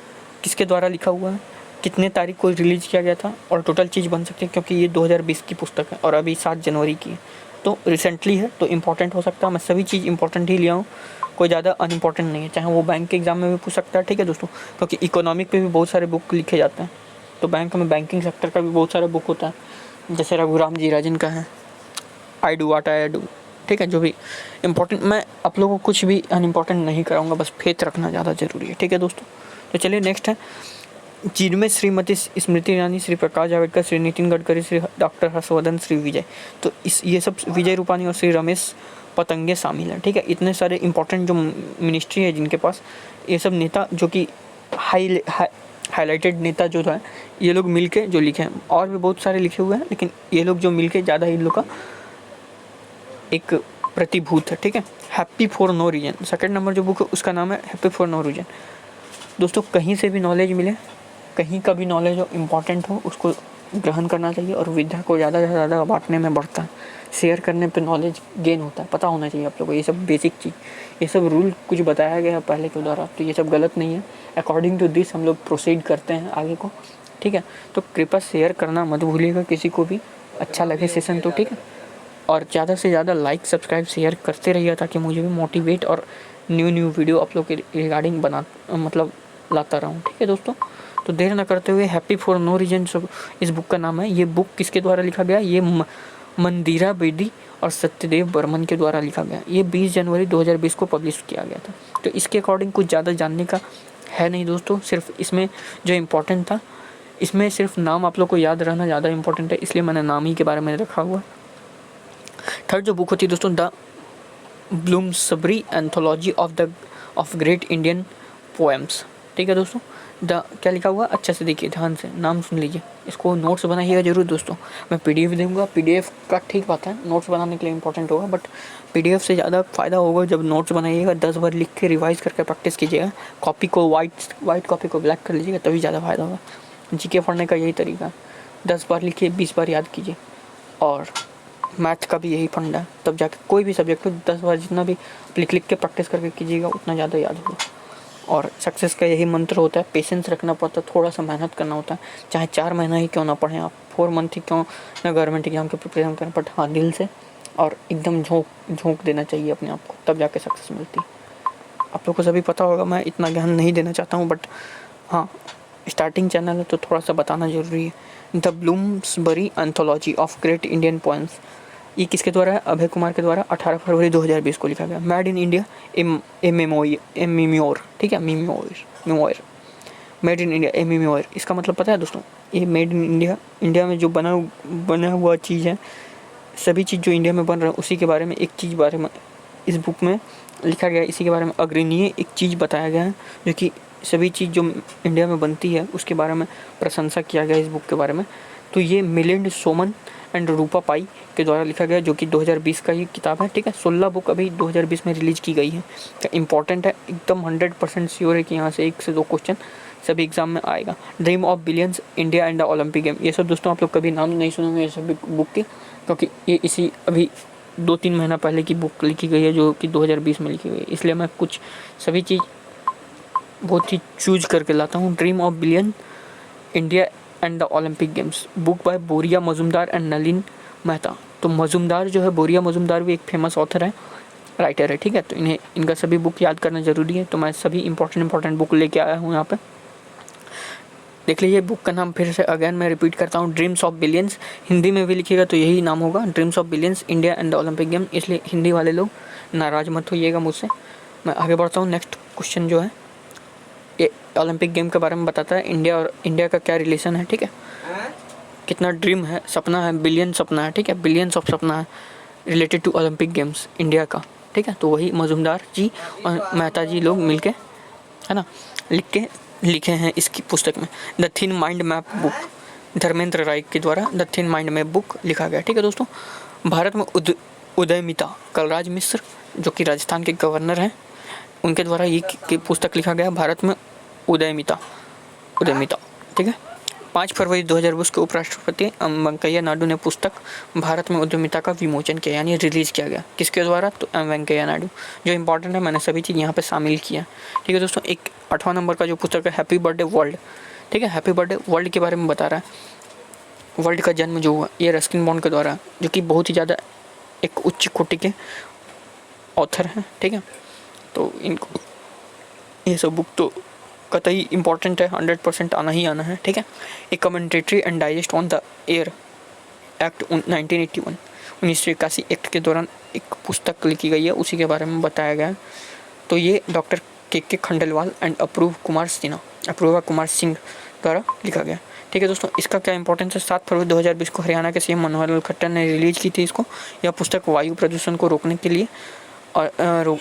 किसके द्वारा लिखा हुआ है, कितने तारीख को रिलीज़ किया गया था, और टोटल चीज़ बन सकती है, क्योंकि ये 2020 की पुस्तक है और अभी 7 जनवरी की है, तो रिसेंटली है, तो इम्पॉर्टेंट हो सकता है। मैं सभी चीज़ इंपॉर्टेंट ही लिया हूँ, कोई ज़्यादा अनइम्पॉर्टेंट नहीं है, चाहे वो बैंक के एग्ज़ाम में भी पूछ सकता है, ठीक है दोस्तों, क्योंकि इकोनॉमिक पे भी बहुत सारे बुक लिखे जाते हैं। तो बैंक में बैंकिंग सेक्टर का भी बहुत सारा बुक होता है, जैसे रघुराम जी राजन का है I do what I do, ठीक है। जो भी इंपॉर्टेंट, मैं आप लोगों को कुछ भी अनइम्पॉर्टेंट नहीं कराऊंगा, बस फेथ रखना ज़्यादा ज़रूरी है, ठीक है दोस्तों। तो चलिए नेक्स्ट है, जिनमें श्रीमती स्मृति ईरानी, श्री प्रकाश जावड़ेकर, श्री नितिन गडकरी, श्री डॉक्टर हर्षवर्धन, श्री विजय, तो ये सब विजय रूपानी और श्री रमेश पतंगे शामिल हैं, ठीक है। इतने सारे इंपॉर्टेंट जो मिनिस्ट्री है जिनके पास, ये सब नेता जो कि हाईलाइटेड नेता जो है, ये लोग मिलके जो लिखे हैं, और भी बहुत सारे लिखे हुए हैं, लेकिन ये लोग जो मिलके ज़्यादा इन लोग का एक प्रतिभूत है, ठीक है। Happy for no reason, second number जो बुक है उसका नाम है हैप्पी फॉर नो रीजन। दोस्तों कहीं से भी नॉलेज मिले, कहीं का भी नॉलेज हो, इम्पॉर्टेंट हो, उसको ग्रहण करना चाहिए, और विद्या को ज़्यादा से ज़्यादा बांटने में बढ़ता है, शेयर करने पे नॉलेज गेन होता है, पता होना चाहिए आप लोगों को ये सब बेसिक चीज़। ये सब रूल कुछ बताया गया है पहले के द्वारा, तो ये सब गलत नहीं है, अकॉर्डिंग टू दिस हम लोग प्रोसीड करते हैं आगे को, ठीक है। तो कृपया शेयर करना मत भूलिएगा किसी को भी, अच्छा लगे सेशन तो, ठीक है। और ज़्यादा से ज़्यादा लाइक सब्सक्राइब शेयर करते रहिए, ताकि मुझे भी मोटिवेट और न्यू वीडियो आप लोग के रिगार्डिंग लाता रहूँ, ठीक है दोस्तों। तो देर न करते हुए, हैप्पी फॉर नो रीजन इस बुक का नाम है। ये बुक किसके द्वारा लिखा गया, ये मंदिरा बेदी और सत्यदेव बर्मन के द्वारा लिखा गया। ये 20 जनवरी 2020 को पब्लिश किया गया था। तो इसके अकॉर्डिंग कुछ ज़्यादा जानने का है नहीं दोस्तों, सिर्फ इसमें जो इम्पोर्टेंट था, इसमें सिर्फ नाम आप लोग को याद रहना ज़्यादा इंपॉर्टेंट है, इसलिए मैंने नाम ही के बारे में रखा हुआ। थर्ड जो बुक होती है दोस्तों, the Bloomsbury anthology of great Indian poems. ठीक है दोस्तों, द क्या लिखा हुआ अच्छे से देखिए, ध्यान से नाम सुन लीजिए, इसको नोट्स बनाइएगा जरूर दोस्तों। मैं पीडीएफ दूंगा, पीडीएफ का ठीक बात है, नोट्स बनाने के लिए इंपॉर्टेंट होगा, बट पीडीएफ से ज़्यादा फ़ायदा होगा जब नोट्स बनाइएगा, 10 बार लिख के रिवाइज करके प्रैक्टिस कीजिएगा। कॉपी को वाइट कॉपी को ब्लैक कर लीजिएगा, तभी ज़्यादा फायदा होगा। जीके पढ़ने का यही तरीका है, 10 बार लिखिए, 20 बार याद कीजिए। और मैथ का भी यही फंडा है, तब जाके कोई भी सब्जेक्ट हो 10 बार जितना भी लिख के प्रैक्टिस करके कीजिएगा उतना ज़्यादा याद होगा। और सक्सेस का यही मंत्र होता है, पेशेंस रखना पड़ता है, थोड़ा सा मेहनत करना होता है, चाहे 4 महीना ही क्यों ना पढ़ें आप, 4 मंथ ही क्यों ना गवर्नमेंट एग्जाम के प्रिपरेशन करें, बट हाँ दिल से और एकदम झोंक देना चाहिए अपने आप को, तब जाके सक्सेस मिलती है। आप लोग को सभी पता होगा, मैं इतना ज्ञान नहीं देना चाहता हूँ, बट हाँ स्टार्टिंग चैनल है तो थोड़ा सा बताना ज़रूरी है। The Bloomsbury anthology of great Indian poems, ये किसके द्वारा है? अभय कुमार के द्वारा 18 फरवरी 2020 को लिखा गया। Made in India A memoir, ठीक है, memoir, made in India A memoir, इसका मतलब पता है दोस्तों? ये मेड इन इंडिया, इंडिया में जो बना हुआ चीज़ है, सभी चीज़ जो इंडिया में बन रहा है उसी के बारे में एक चीज़ बारे में इस बुक में लिखा गया है, इसी के बारे में अग्रणीय एक चीज़ बताया गया है, जो कि सभी चीज़ जो इंडिया में बनती है उसके बारे में प्रशंसा किया गया है इस बुक के बारे में। तो ये मिलिंद सोमन एंड रूपा पाई के द्वारा लिखा गया, जो कि 2020 का ही किताब है। ठीक है, 16 बुक अभी 2020 में रिलीज की गई है, तो इम्पॉर्टेंट है, एकदम 100% श्योर है कि यहाँ से 1 से 2 क्वेश्चन सभी एग्जाम में आएगा। Dream of billions, India and the Olympic game, ये सब दोस्तों आप लोग कभी नाम नहीं सुनेंगे ये सब बुक के, क्योंकि ये इसी अभी 2-3 महीना पहले की बुक लिखी गई है, जो कि 2020 में लिखी गई है, इसलिए मैं कुछ सभी चीज़ बहुत ही चूज करके लाता हूँ। Dream of billion, India and the Olympic games, book by बोरिया मजुमदार एंड नलिन मेहता। तो मजुमदार जो है, बोरिया मजुमदार भी एक फेमस ऑथर है, राइटर है। ठीक है, तो इनका सभी बुक याद करना ज़रूरी है, तो मैं सभी इंपॉर्टेंट बुक लेके आया हूँ यहाँ पे, देख लीजिए। बुक का नाम फिर से अगेन मैं रिपीट करता हूँ, ड्रीम्स ऑफ बिलियंस, हिंदी में भी लिखिएगा तो यही नाम होगा, dreams of billions, India and the Olympic game, इसलिए हिंदी वाले लोग नाराज़ मत होइएगा मुझसे। मैं आगे बढ़ता हूँ। नेक्स्ट क्वेश्चन जो है ये ओलंपिक गेम के बारे में बताता है, इंडिया और इंडिया का क्या रिलेशन है। ठीक है, कितना ड्रीम है, सपना है, बिलियन सपना है। ठीक है, बिलियंस ऑफ सपना है related to Olympic games India का। ठीक है, तो वही मजुमदार जी और मेहता जी लोग मिलके, है ना, लिखे हैं इसकी पुस्तक में। The thin mind map book, Dharmendra Rai के द्वारा the thin mind map book लिखा गया। ठीक है दोस्तों, भारत में उदयमिता कलराज मिश्र, जो कि राजस्थान के गवर्नर हैं, उनके द्वारा ये पुस्तक लिखा गया, भारत में उदयमिता। ठीक है, 5 फरवरी 2020 को उपराष्ट्रपति वेंकैया नायडू ने पुस्तक भारत में उद्यमिता का विमोचन किया, यानी रिलीज किया गया। किसके द्वारा? तो वेंकैया नायडू। जो इंपॉर्टेंट है, मैंने सभी चीज़ यहाँ पे शामिल किया। ठीक है दोस्तों, एक 8वां नंबर का जो पुस्तक है, हैप्पी बर्थडे वर्ल्ड। ठीक है, हैप्पी बर्थडे वर्ल्ड के बारे में बता रहा है। वर्ल्ड का जन्म जो हुआ ये रस्किन बॉन्ड के द्वारा, जो कि बहुत ही ज़्यादा एक उच्च कोटि के ऑथर हैं। ठीक है, तो इनको ये सब बुक तो कतई इंपॉर्टेंट है, 100% आना ही आना है। ठीक है, एक commentary and digest on the air act 1981 act के दौरान एक पुस्तक लिखी गई है, उसी के बारे में बताया गया है। तो ये डॉक्टर के खंडेलवाल एंड अपूर्वा कुमार सिंह द्वारा लिखा गया। ठीक है दोस्तों, इसका क्या इंपॉर्टेंस है? 7 फरवरी 2020 को हरियाणा के सीएम मनोहर लाल खट्टर ने रिलीज की थी इसको। यह पुस्तक वायु प्रदूषण को रोकने के लिए और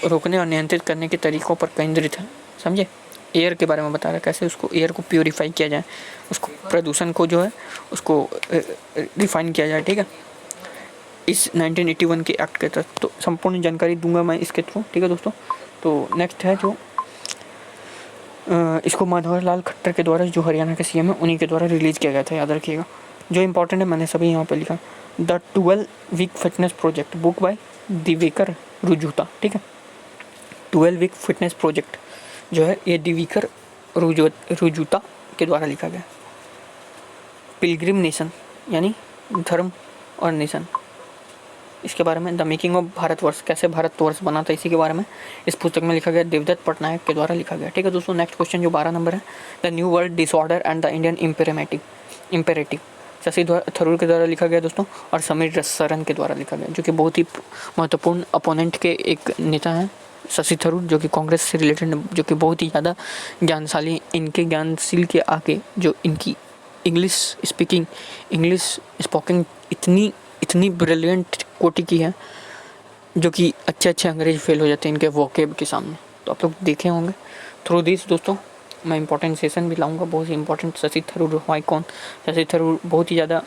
रोकने और नियंत्रित करने के तरीकों पर केंद्रित है। समझे, एयर के बारे में बता रहा है, कैसे उसको एयर को प्योरीफाई किया जाए, उसको प्रदूषण को जो है उसको रिफाइन किया जाए। ठीक है, इस 1981 के एक्ट के तहत। तो संपूर्ण जानकारी दूंगा मैं इसके थ्रू। ठीक है दोस्तों, तो नेक्स्ट है जो इसको मनोहर लाल खट्टर के द्वारा, जो हरियाणा के सीएम है, उन्हीं के द्वारा रिलीज़ किया गया था, याद रखिएगा। जो इंपॉर्टेंट है मैंने सभी यहाँ पे लिखा। The 12 week fitness project, book by Diwekar Rujuta. ठीक है, 12 वीक फिटनेस प्रोजेक्ट जो है ये दिवेकर रुजुता के द्वारा लिखा गया। पिलग्रिम नेशन, यानी धर्म और नेशन, इसके बारे में। द मेकिंग ऑफ भारतवर्ष, कैसे भारतवर्ष बना था, इसी के बारे में इस पुस्तक में लिखा गया, देवदत्त पटनायक के द्वारा लिखा गया। ठीक है दोस्तों, नेक्स्ट क्वेश्चन जो 12 नंबर है, the new world disorder and the Indian imperative, Shashi Tharoor के द्वारा लिखा गया दोस्तों, और समीर सरन के द्वारा लिखा गया, जो कि बहुत ही महत्वपूर्ण अपोनेंट के एक नेता हैं शशि थरूर, जो कि कांग्रेस से रिलेटेड, जो कि बहुत ही ज़्यादा ज्ञानशाली, इनके ज्ञानशील के आगे जो इनकी इंग्लिश स्पोकिंग इतनी ब्रिलियंट कोटि की है, जो कि अच्छे अंग्रेज फेल हो जाते हैं इनके वोकेब के सामने। तो आप लोग देखे होंगे। थ्रू दिस दोस्तों मैं इंपॉर्टेंट सेशन भी लाऊंगा, बहुत ही इंपॉर्टेंट। शशि थरूर वाई कौन? शशि थरूर बहुत ही ज़्यादा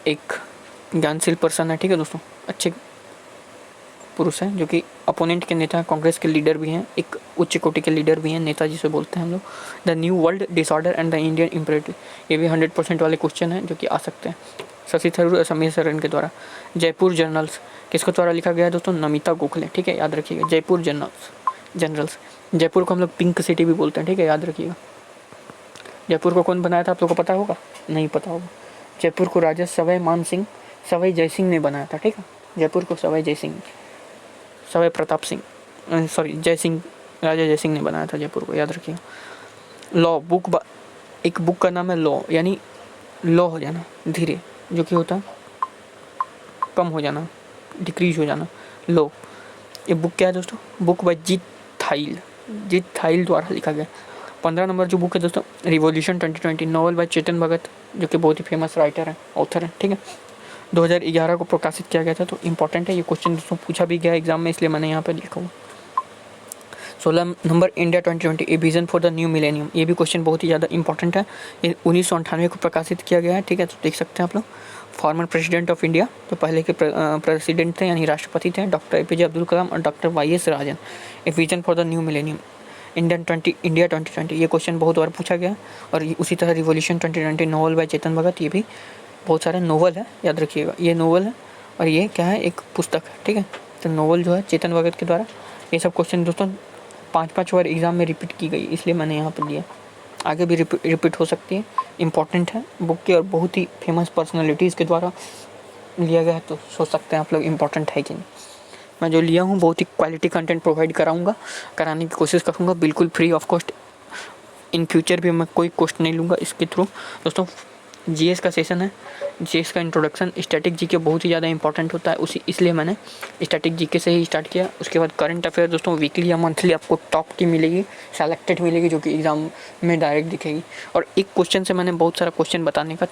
एक ज्ञानशील पर्सन है, ठीक है दोस्तों, अच्छे पुरुष हैं जो कि अपोनेंट के नेता हैं, कांग्रेस के लीडर भी हैं, एक उच्च कोटि के लीडर भी हैं, नेता जिसे बोलते हैं हम लोग। The new world disorder and the Indian imperative, ये भी 100% वाले क्वेश्चन हैं जो कि आ सकते हैं। शशि थरूर समीर सरन के द्वारा। जयपुर जर्नल्स किसके द्वारा लिखा गया है दोस्तों? नमिता गोखले, ठीक है, याद रखिएगा। जयपुर जनरल्स, जयपुर को हम लोग पिंक सिटी भी बोलते हैं, ठीक है, याद रखिएगा। जयपुर को कौन बनाया था आप लोगों को पता होगा? नहीं पता होगा। जयपुर को राजा सवाई जय सिंह ने बनाया था, ठीक है। जयपुर को सवाई प्रताप सिंह, राजा जय सिंह ने बनाया था जयपुर को, याद रखिएगा। लॉ बुक, एक बुक का नाम है लॉ, यानी लॉ हो जाना धीरे, जो कि होता है कम हो जाना, डिक्रीज हो जाना, लॉ। ये बुक क्या है दोस्तों? बुक बाय जीत थाइल द्वारा लिखा गया। 15 नंबर जो बुक है दोस्तों, revolution 2020, novel bye Chetan Bhagat, जो कि बहुत ही फेमस राइटर है, ऑथर है, ठीक है। 2011 को प्रकाशित किया गया था। तो इंपॉर्टेंट है ये क्वेश्चन दोस्तों, पूछा भी गया एग्जाम में, इसलिए मैंने यहाँ पे लिखा हुआ। 16 number India 2020, a vision for the new millennium, ये भी क्वेश्चन बहुत ही ज़्यादा इंपॉर्टेंट है। ये 1998 को प्रकाशित किया गया है, ठीक है, तो देख सकते हैं आप लोग। फॉर्मर प्रेसिडेंट ऑफ इंडिया, तो पहले के प्रेसिडेंट थे यानी राष्ट्रपति थे, डॉक्टर APJ अब्दुल कलाम और doctor YS Rajan. A vision for the new millennium, India 2020, ये क्वेश्चन बहुत बार पूछा गया। और उसी तरह revolution 2020, novel bye Chetan Bhagat, ये भी बहुत सारे नोवेल है, याद रखिएगा। ये नोवेल है और ये क्या है? एक पुस्तक है, ठीक है। तो नोवेल जो है चेतन भगत के द्वारा। ये सब क्वेश्चन दोस्तों 5-5 बार एग्जाम में रिपीट की गई, इसलिए मैंने यहाँ पर लिया। आगे भी रिपीट हो सकती है, इंपॉर्टेंट है बुक की और बहुत ही फेमस पर्सनालिटीज़ के द्वारा लिया गया है, तो सोच सकते हैं आप लोग इंपॉर्टेंट है कि नहीं। मैं जो लिया हूँ बहुत ही क्वालिटी कंटेंट प्रोवाइड कराने की कोशिश करूँगा, बिल्कुल free of cost. In future भी मैं कोई कॉस्ट नहीं लूँगा इसके थ्रू। दोस्तों जीएस का सेशन है, जीएस का इंट्रोडक्शन, स्टैटिक जीके बहुत ही ज़्यादा इंपॉर्टेंट होता है, इसलिए मैंने स्टैटिक जीके से ही स्टार्ट किया। उसके बाद करंट अफेयर दोस्तों वीकली या मंथली आपको टॉप की मिलेगी, सेलेक्टेड मिलेगी, जो कि एग्ज़ाम में डायरेक्ट दिखेगी। और एक क्वेश्चन से मैंने बहुत सारा क्वेश्चन बताने का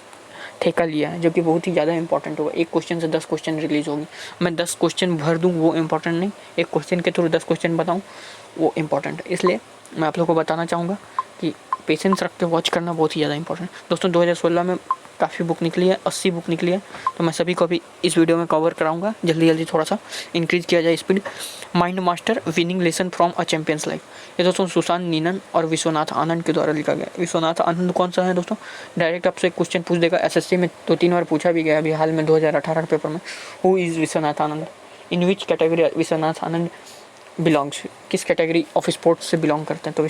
ठेका लिया है, जो कि बहुत ही ज़्यादा इंपॉर्टेंट होगा। एक क्वेश्चन से 10 क्वेश्चन रिलीज़ होगी, मैं 10 क्वेश्चन भर दूँ वो इंपॉर्टेंट नहीं, एक क्वेश्चन के थ्रू 10 क्वेश्चन बताऊँ वो इंपॉर्टेंट है। इसलिए मैं आप लोगों को बताना चाहूँगा कि पेशेंस रख के वॉच करना बहुत ही ज़्यादा इंपॉर्टेंट है। दोस्तों 2016 में काफ़ी बुक निकली है, 80 बुक निकली है, तो मैं सभी को अभी इस वीडियो में कवर कराऊंगा। जल्दी थोड़ा सा इंक्रीज़ किया जाए speed. Mind master winning lesson from a champions life, ये दोस्तों सुशांत नीनन और विश्वनाथ आनंद के द्वारा लिखा गया। विश्वनाथ आनंद कौन सा है दोस्तों? डायरेक्ट आपसे एक क्वेश्चन पूछ देगा, SSC में 2-3 बार पूछा भी गया अभी हाल में 2018 के पेपर में। Who is Vishwanath Anand? In which category Vishwanath Anand belongs, किस कैटेगरी ऑफ स्पोर्ट्स से बिलोंग करते हैं? तो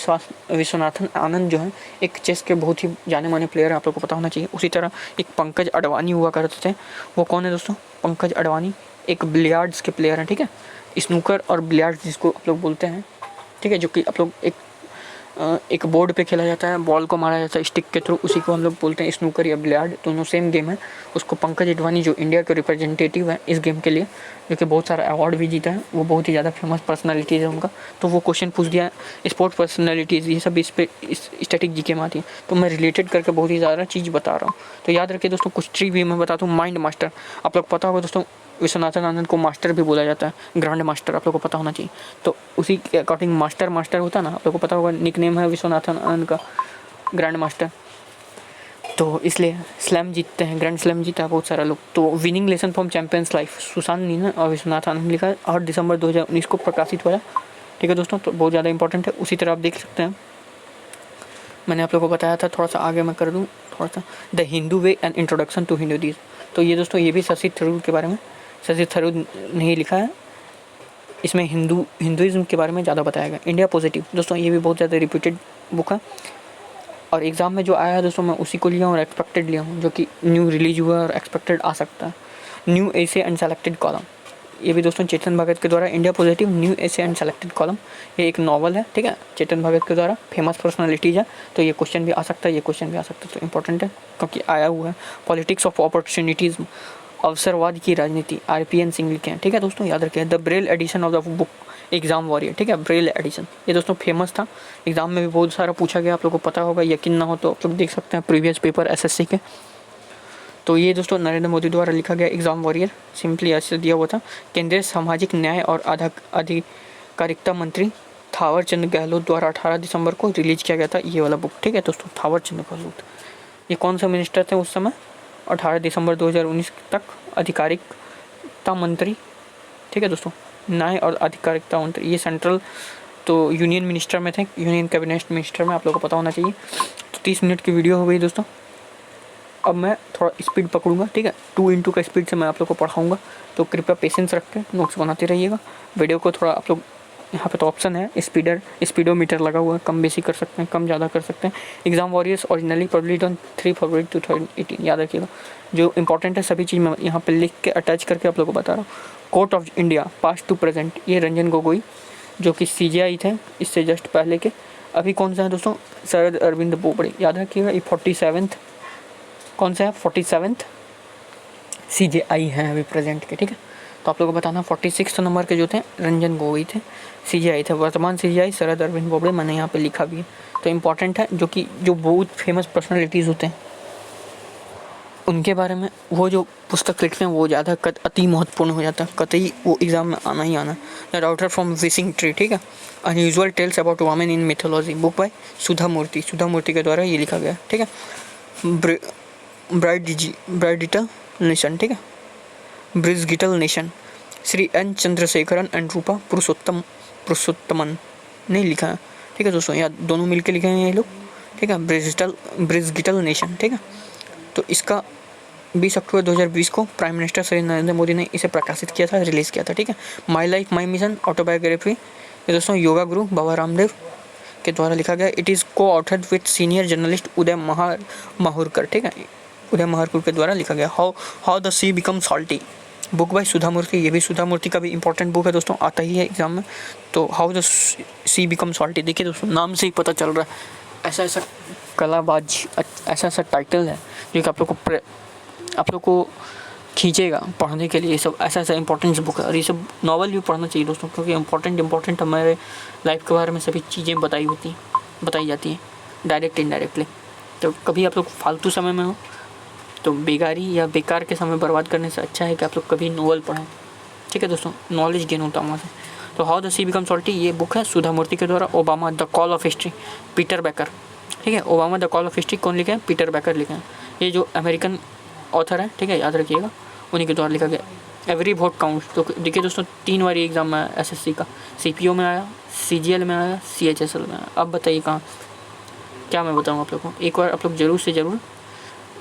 विश्वनाथन आनंद जो है एक चेस के बहुत ही जाने माने प्लेयर है, आप लोग को पता होना चाहिए। उसी तरह एक पंकज अडवाणी हुआ करते थे, वो कौन है दोस्तों? पंकज अडवाणी एक बिलियार्ड्स के प्लेयर हैं, ठीक है, स्नूकर और बिलियार्ड्स जिसको आप लोग बोलते हैं, ठीक है, जो कि आप लोग एक बोर्ड पे खेला जाता है, बॉल को मारा जाता है स्टिक के थ्रू, उसी को हम लोग बोलते हैं स्नूकर या बिलियार्ड, दोनों सेम गेम है। उसको पंकज अडवाणी जो इंडिया के रिप्रेजेंटेटिव है इस गेम के लिए, जो कि बहुत सारा अवार्ड भी जीता है, वो बहुत ही ज़्यादा फेमस पर्सनालिटीज़ है उनका। तो वो क्वेश्चन पूछ दिया स्पोर्ट्स पर्सनालिटीज़, ये सब इस पे स्टैटिक जीके में आती है, तो मैं रिलेटेड करके बहुत ही ज़्यादा चीज़ बता रहा हूँ। तो याद रखिए दोस्तों, कुछ ट्रिक भी मैं बताता हूँ। माइंड मास्टर, आप लोग पता होगा दोस्तों, विश्वनाथन आनंद को मास्टर भी बोला जाता है, ग्रैंड मास्टर, आप लोग को पता होना चाहिए। तो उसी के अकॉर्डिंग मास्टर होता है ना, आप लोग को पता होगा, निक नेम है विश्वनाथन आनंद का ग्रैंड मास्टर। तो इसलिए स्लैम जीतते हैं, ग्रैंड स्लैम जीता है बहुत सारा लोग। तो winning lesson from champions life, Sushant Ninan और विश्वनाथ आनंद लिखा है, 8 दिसंबर 2019 को प्रकाशित हुआ, ठीक है दोस्तों। तो बहुत ज़्यादा इंपॉर्टेंट है। उसी तरह आप देख सकते हैं, मैंने आप लोगों को बताया था, थोड़ा सा आगे मैं कर दूँ थोड़ा सा, the Hindu way and introduction to Hinduism. तो ये दोस्तों ये भी शशि थरूर के बारे में, शशि थरूर ने ही लिखा है, इसमें हिंदुइज्म के बारे में ज़्यादा बताया गया। इंडिया पॉजिटिव दोस्तों, ये भी बहुत ज़्यादा रिपीटेड बुक है और एग्ज़ाम में जो आया है दोस्तों, मैं उसी को लिया हूँ और एक्सपेक्टेड लिया हूँ, जो कि न्यू रिलीज हुआ और एक्सपेक्टेड आ सकता है। New essay and selected column, ये भी दोस्तों चेतन भगत के द्वारा, India positive new essay and selected column, ये एक नॉवल है, ठीक है, चेतन भगत के द्वारा, फेमस पर्सनालिटीज़ है। तो ये क्वेश्चन भी आ सकता है, ये क्वेश्चन भी आ सकता है, तो इंपॉर्टेंट है क्योंकि आया हुआ है। पॉलिटिक्स ऑफ अपॉर्चुनिटीज़, अवसरवाद की राजनीति, RPN सिंह लिखे हैं, ठीक है दोस्तों, याद रखें। The Braille edition of the book exam warrior, ठीक है, ब्रेल एडिशन, ये दोस्तों फेमस था, एग्जाम में भी बहुत सारा पूछा गया, आप लोगों को पता होगा, यकीन ना हो तो आप लोग देख सकते हैं प्रीवियस पेपर SSC के। तो ये दोस्तों नरेंद्र मोदी द्वारा लिखा गया एग्ज़ाम वॉरियर, सिंपली ऐसे दिया हुआ था। केंद्रीय सामाजिक न्याय और आधिकारिकता मंत्री थावर चंद गहलोत द्वारा 18 दिसंबर को रिलीज किया गया था ये वाला बुक। ठीक है दोस्तों, थावर चंद गहलोत ये कौन सा मिनिस्टर थे उस समय? 18 दिसंबर 2019 तक आधिकारिकता मंत्री। ठीक है दोस्तों, न्याय और आधिकारिकता मंत्री, ये सेंट्रल तो यूनियन मिनिस्टर में थे, यूनियन कैबिनेट मिनिस्टर में, आप लोगों को पता होना चाहिए। तो 30 मिनट की वीडियो हो गई दोस्तों। अब मैं थोड़ा स्पीड पकड़ूंगा, ठीक है, 2x का स्पीड से मैं आप लोग को पढ़ाऊंगा, तो कृपया पेशेंस रख के नोट्स बनाते रहिएगा। वीडियो को थोड़ा आप लोग, यहाँ पे तो ऑप्शन है स्पीडोमीटर लगा हुआ है, कम बेसी कर सकते हैं, कम ज़्यादा कर सकते हैं। Exam warriors originally published on 3 फरवरी 2018, याद रखिएगा। जो इंपॉर्टेंट है सभी चीज़ मैं यहाँ पे लिख के अटैच करके आप लोग को बता रहा हूँ। Court of India past to present, ये रंजन गोगोई जो कि CJI थे इससे जस्ट पहले के। अभी कौन सा है दोस्तों? शरद अरविंद बोबड़े, याद रखिएगा। ये 47th कौन सा है? 47th CJI है अभी प्रेजेंट के। ठीक है, तो आप लोगों को बताना 46 नंबर के जो थे रंजन गोगोई थे, CJI थे। वर्तमान CJI शरद अरविंद बोबड़े, मैंने यहाँ पे लिखा भी है, तो इम्पॉर्टेंट है। जो बहुत फेमस पर्सनैलिटीज़ होते हैं उनके बारे में वो जो पुस्तक लिखते हैं वो ज़्यादा अति महत्वपूर्ण हो जाता है, कतई वो एग्ज़ाम में आना ही आना। The daughter from wishing tree, ठीक है, unusual tales about women in mythology, book by Sudha मूर्ति के द्वारा ये लिखा गया। ठीक है, ब्राइडिटल नेशन, ठीक है, bridgital nation, Shri N Chandrasekaran and Rupa Purushothaman ने लिखा है। ठीक है दोस्तों, यहाँ दोनों मिलकर लिखे हैं ये लोग। ठीक है, ब्रिजगिटल नेशन। ठीक है, तो इसका 20 अक्टूबर 2020 को प्राइम मिनिस्टर श्री नरेंद्र मोदी ने इसे प्रकाशित किया था, रिलीज़ किया था। ठीक है, my life my mission autobiography, ये दोस्तों योगा गुरु बाबा रामदेव के द्वारा लिखा गया। It is coauthored with senior journalist Uday Mahurkar. ठीक है, उदय माहुरकर के द्वारा लिखा गया। How the sea become salty, book by Sudha Murty, ये भी सुधा मूर्ति का भी इंपॉर्टेंट बुक है दोस्तों, आता ही है एग्जाम में। तो how the sea become salty, देखिए दोस्तों नाम से ही पता चल रहा है, ऐसा कलाबाज, ऐसा टाइटल है जो कि आप लोग को खींचेगा पढ़ने के लिए। ये सब ऐसा इंपॉर्टेंट बुक है, और ये सब नॉवल भी पढ़ना चाहिए दोस्तों, क्योंकि इंपॉर्टेंट हमारे लाइफ के बारे में सभी चीज़ें बताई जाती हैं डायरेक्ट इनडायरेक्टली। तो कभी आप लोग फालतू समय में हो तो बेगारी या बेकार के समय बर्बाद करने से अच्छा है कि आप लोग कभी नॉवल पढ़ें। ठीक है दोस्तों, नॉलेज गेन होता है वहाँ से। तो how the sea become salty, ये बुक है सुधा मूर्ति के द्वारा। Obama the call of history, Peter Baker. ठीक है, Obama the call of history कौन लिखे हैं? पीटर बैकर लिखे हैं। ये जो अमेरिकन ऑथर है, ठीक है, याद रखिएगा, उन्हीं के द्वारा लिखा गया। एवरी वोट काउंट्स, तो देखिए दोस्तों 3 बार एग्जाम में आया SSC का, CPO में आया, CGL में आया, CHSL में आया। अब बताइए कहाँ, क्या मैं बताऊँ आप लोग को। एक बार आप लोग ज़रूर से ज़रूर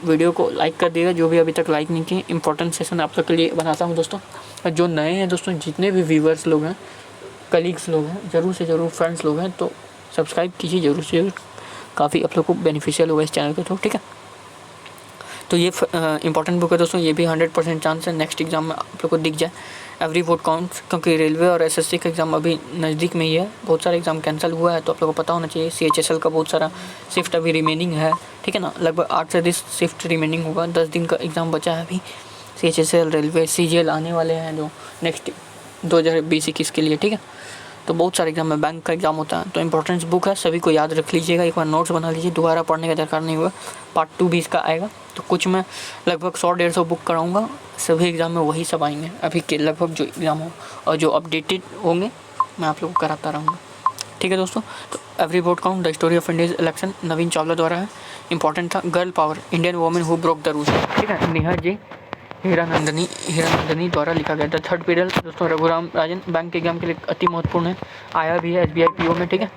वीडियो को लाइक कर दिएगा, जो भी अभी तक लाइक नहीं किए। इंपॉर्टेंट सेशन आप लोग के लिए बनाता हूँ दोस्तों। और जो नए हैं दोस्तों, जितने भी व्यूवर्स लोग हैं, कलीग्स लोग हैं, ज़रूर से ज़रूर फ्रेंड्स लोग हैं, तो सब्सक्राइब कीजिए ज़रूर से ज़रूर, काफ़ी आप लोग को बेनिफिशियल होगा इस चैनल के थ्रू। ठीक है, तो ये इंपॉर्टेंट बुक है दोस्तों, ये भी 100% चांस है नेक्स्ट एग्जाम में आप लोग को दिख जाए। एवरी वोट काउंट्स, क्योंकि रेलवे और SSC का एग्ज़ाम अभी नज़दीक में ही है, बहुत सारे एग्ज़ाम कैंसिल हुआ है, तो आप लोगों को पता होना चाहिए। CHSL का बहुत सारा शिफ्ट अभी रिमेनिंग है, ठीक है ना, लगभग 8 से 10 शिफ्ट रिमेनिंग होगा, 10 दिन का एग्ज़ाम बचा है अभी। CHSL, रेलवे, CGL आने वाले हैं जो नेक्स्ट 2020-21 के लिए। ठीक है, तो बहुत सारे एग्जाम में बैंक का एग्ज़ाम होता है, तो इंपॉर्टेंस बुक है, सभी को याद रख लीजिएगा, एक बार नोट्स बना लीजिए, दोबारा पढ़ने का दरकार नहीं हुआ। पार्ट 2 भी इसका आएगा, तो कुछ मैं लगभग 100-150 बुक कराऊंगा, सभी एग्ज़ाम में वही सब आएंगे अभी के लगभग जो एग्ज़ाम हो, और जो अपडेटेड होंगे मैं आप लोग को कराता रहूँगा। ठीक है दोस्तों, तो every vote count, the story of India's election, Navin Chawla द्वारा है, इंपॉर्टेंट था। Girl power, Indian women who broke the rules, ठीक है, नेहा जी हीरानंदनी द्वारा लिखा गया था। थर्ड पीरियड दोस्तों रघुराम राजन, बैंक के एग्जाम के लिए अति महत्वपूर्ण है, आया भी है SBI PO में। ठीक है,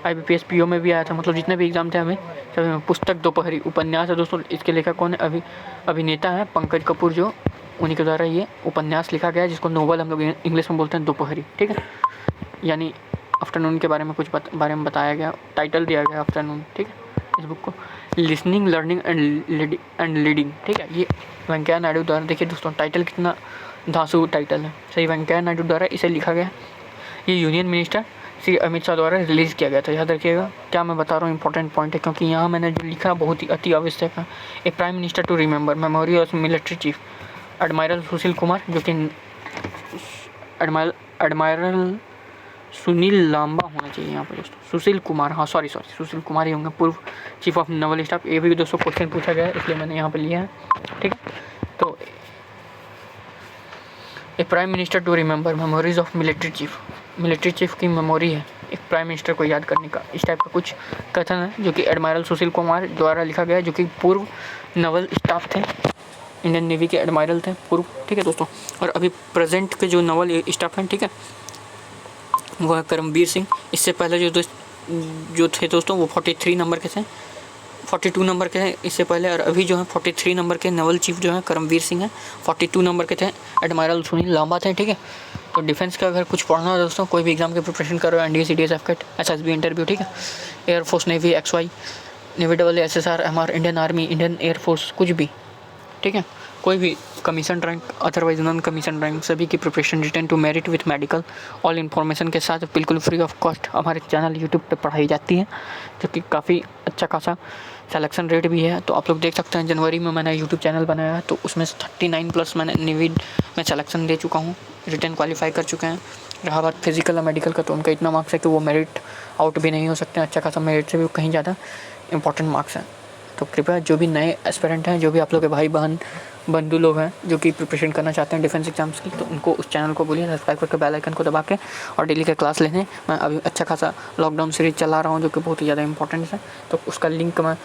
IBPS PO में भी आया था, मतलब जितने भी एग्जाम थे हमें सभी में। पुस्तक दोपहरी, उपन्यास है दोस्तों, इसके लेखक कौन है? अभिनेता है पंकज कपूर, जो उन्हीं के द्वारा ये उपन्यास लिखा गया है, जिसको नोवेल हम लोग इंग्लिश में बोलते हैं दोपहरी। ठीक है, यानी आफ्टरनून के बारे में कुछ बारे में बताया गया, टाइटल दिया गया आफ्टरनून। ठीक है, इस बुक को लिसनिंग, लर्निंग एंड लीडिंग। ठीक है, ये वेंकैया नायडू द्वारा, देखिए दोस्तों टाइटल कितना धांसू टाइटल है, सही, वेंकैया नायडू द्वारा इसे लिखा गया। ये यूनियन मिनिस्टर श्री अमित शाह द्वारा रिलीज़ किया गया था, याद रखिएगा। क्या मैं बता रहा हूँ इंपॉर्टेंट पॉइंट है, क्योंकि यहाँ मैंने जो लिखा बहुत ही अति आवश्यक है। A prime minister to remember, memory of military chief admiral Sushil Kumar, जो कि एडमायरल सुनील लांबा होना चाहिए यहाँ पर दोस्तों, सुशील कुमार, हाँ सॉरी सुशील कुमार ही होंगे, पूर्व चीफ ऑफ नेवल स्टाफ। ये भी दोस्तों क्वेश्चन पूछा गया है, इसलिए मैंने यहाँ पर लिया है, ठीक है। तो a prime minister to remember memories of military chief की मेमोरी है एक प्राइम मिनिस्टर को याद करने का, इस टाइप का कुछ कथन है जो कि एडमायरल सुशील कुमार द्वारा लिखा गया है, जो कि पूर्व नेवल स्टाफ थे, इंडियन नेवी के एडमायरल थे पूर्व, ठीक है दोस्तों। और अभी प्रेजेंट के जो नेवल स्टाफ हैं, ठीक है, वो है करमबीर सिंह। इससे पहले जो थे दोस्तों वो 43 नंबर के थे, 42 नंबर के थे इससे पहले, और अभी जो है 43 नंबर के नेवल चीफ जो है करमबीर सिंह है, 42 नंबर के थे एडमायरल सुनील लांबा थे, ठीक है। तो डिफेंस का अगर कुछ पढ़ना है दोस्तों, कोई भी एग्जाम की प्रिपरेशन कर रहे हो, NDA CDS FCAT SSB interview, ठीक है, air force navy XY navy SSR MR Indian army Indian air force कुछ भी, ठीक है, कोई भी commission rank otherwise non commission rank, सभी की preparation return to merit with medical all information के साथ बिल्कुल फ्री ऑफ कॉस्ट हमारे चैनल यूट्यूब पे पढ़ाई जाती है, जो कि काफ़ी अच्छा खासा सिलेक्शन रेट भी है। तो आप लोग देख सकते हैं, जनवरी में मैंने यूट्यूब चैनल बनाया है, तो उसमें 39+ मैंने नेवी में सिलेक्शन दे चुका हूँ, रिटर्न क्वालिफाई कर चुके हैं। रहा बात फिजिकल और मेडिकल का, तो उनका इतना मार्क्स है कि वो मेरिट आउट भी नहीं हो सकते, अच्छा खासा मेरिट से भी कहीं ज़्यादा इंपॉर्टेंट मार्क्स हैं। तो कृपया जो भी नए एस्पिरेंट हैं, जो भी आप लोग के भाई बहन बंधु लोग हैं जो कि प्रिपरेशन करना चाहते हैं डिफेंस एग्जाम्स की, तो उनको उस चैनल को बोलिए सब्सक्राइब करके बेल आइकन को दबा के और डेली का क्लास लेने। मैं अभी अच्छा खासा लॉकडाउन सीरीज चला रहा हूँ जो कि बहुत ही ज़्यादा इंपॉर्टेंट है, तो उसका लिंक मैं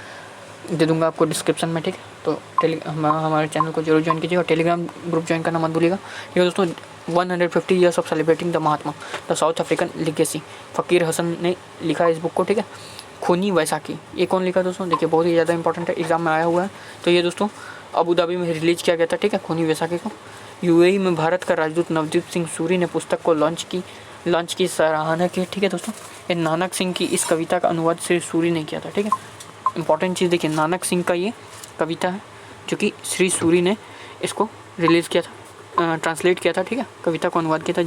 दे दूँगा आपको डिस्क्रिप्शन में, ठीक है। तो हमारे चैनल को जरूर ज्वाइन कीजिए और टेलीग्राम ग्रुप ज्वाइन करना मत भूलिएगा। ये दोस्तों 150 years of celebrating the Mahatma the south African legacy, फ़कीर हसन ने लिखा है इस बुक को, ठीक है। खूनी वैसाखी, ये कौन लिखा दोस्तों, देखिए बहुत ही ज़्यादा इंपॉर्टेंट है, एग्जाम में आया हुआ है। तो ये दोस्तों अबू धाबी में रिलीज किया गया था, ठीक है, खूनी वैसाखी को। UAE में भारत का राजदूत नवदीप सिंह सूरी ने पुस्तक को लॉन्च की सराहना की, ठीक है दोस्तों। ये नानक सिंह की इस कविता का अनुवाद श्री सूरी ने किया था, ठीक है। इंपॉर्टेंट चीज़ देखिए, नानक सिंह का ये कविता है जो कि श्री सूरी ने इसको रिलीज़ किया था, ट्रांसलेट किया था, ठीक है, कविता को अनुवाद किया था,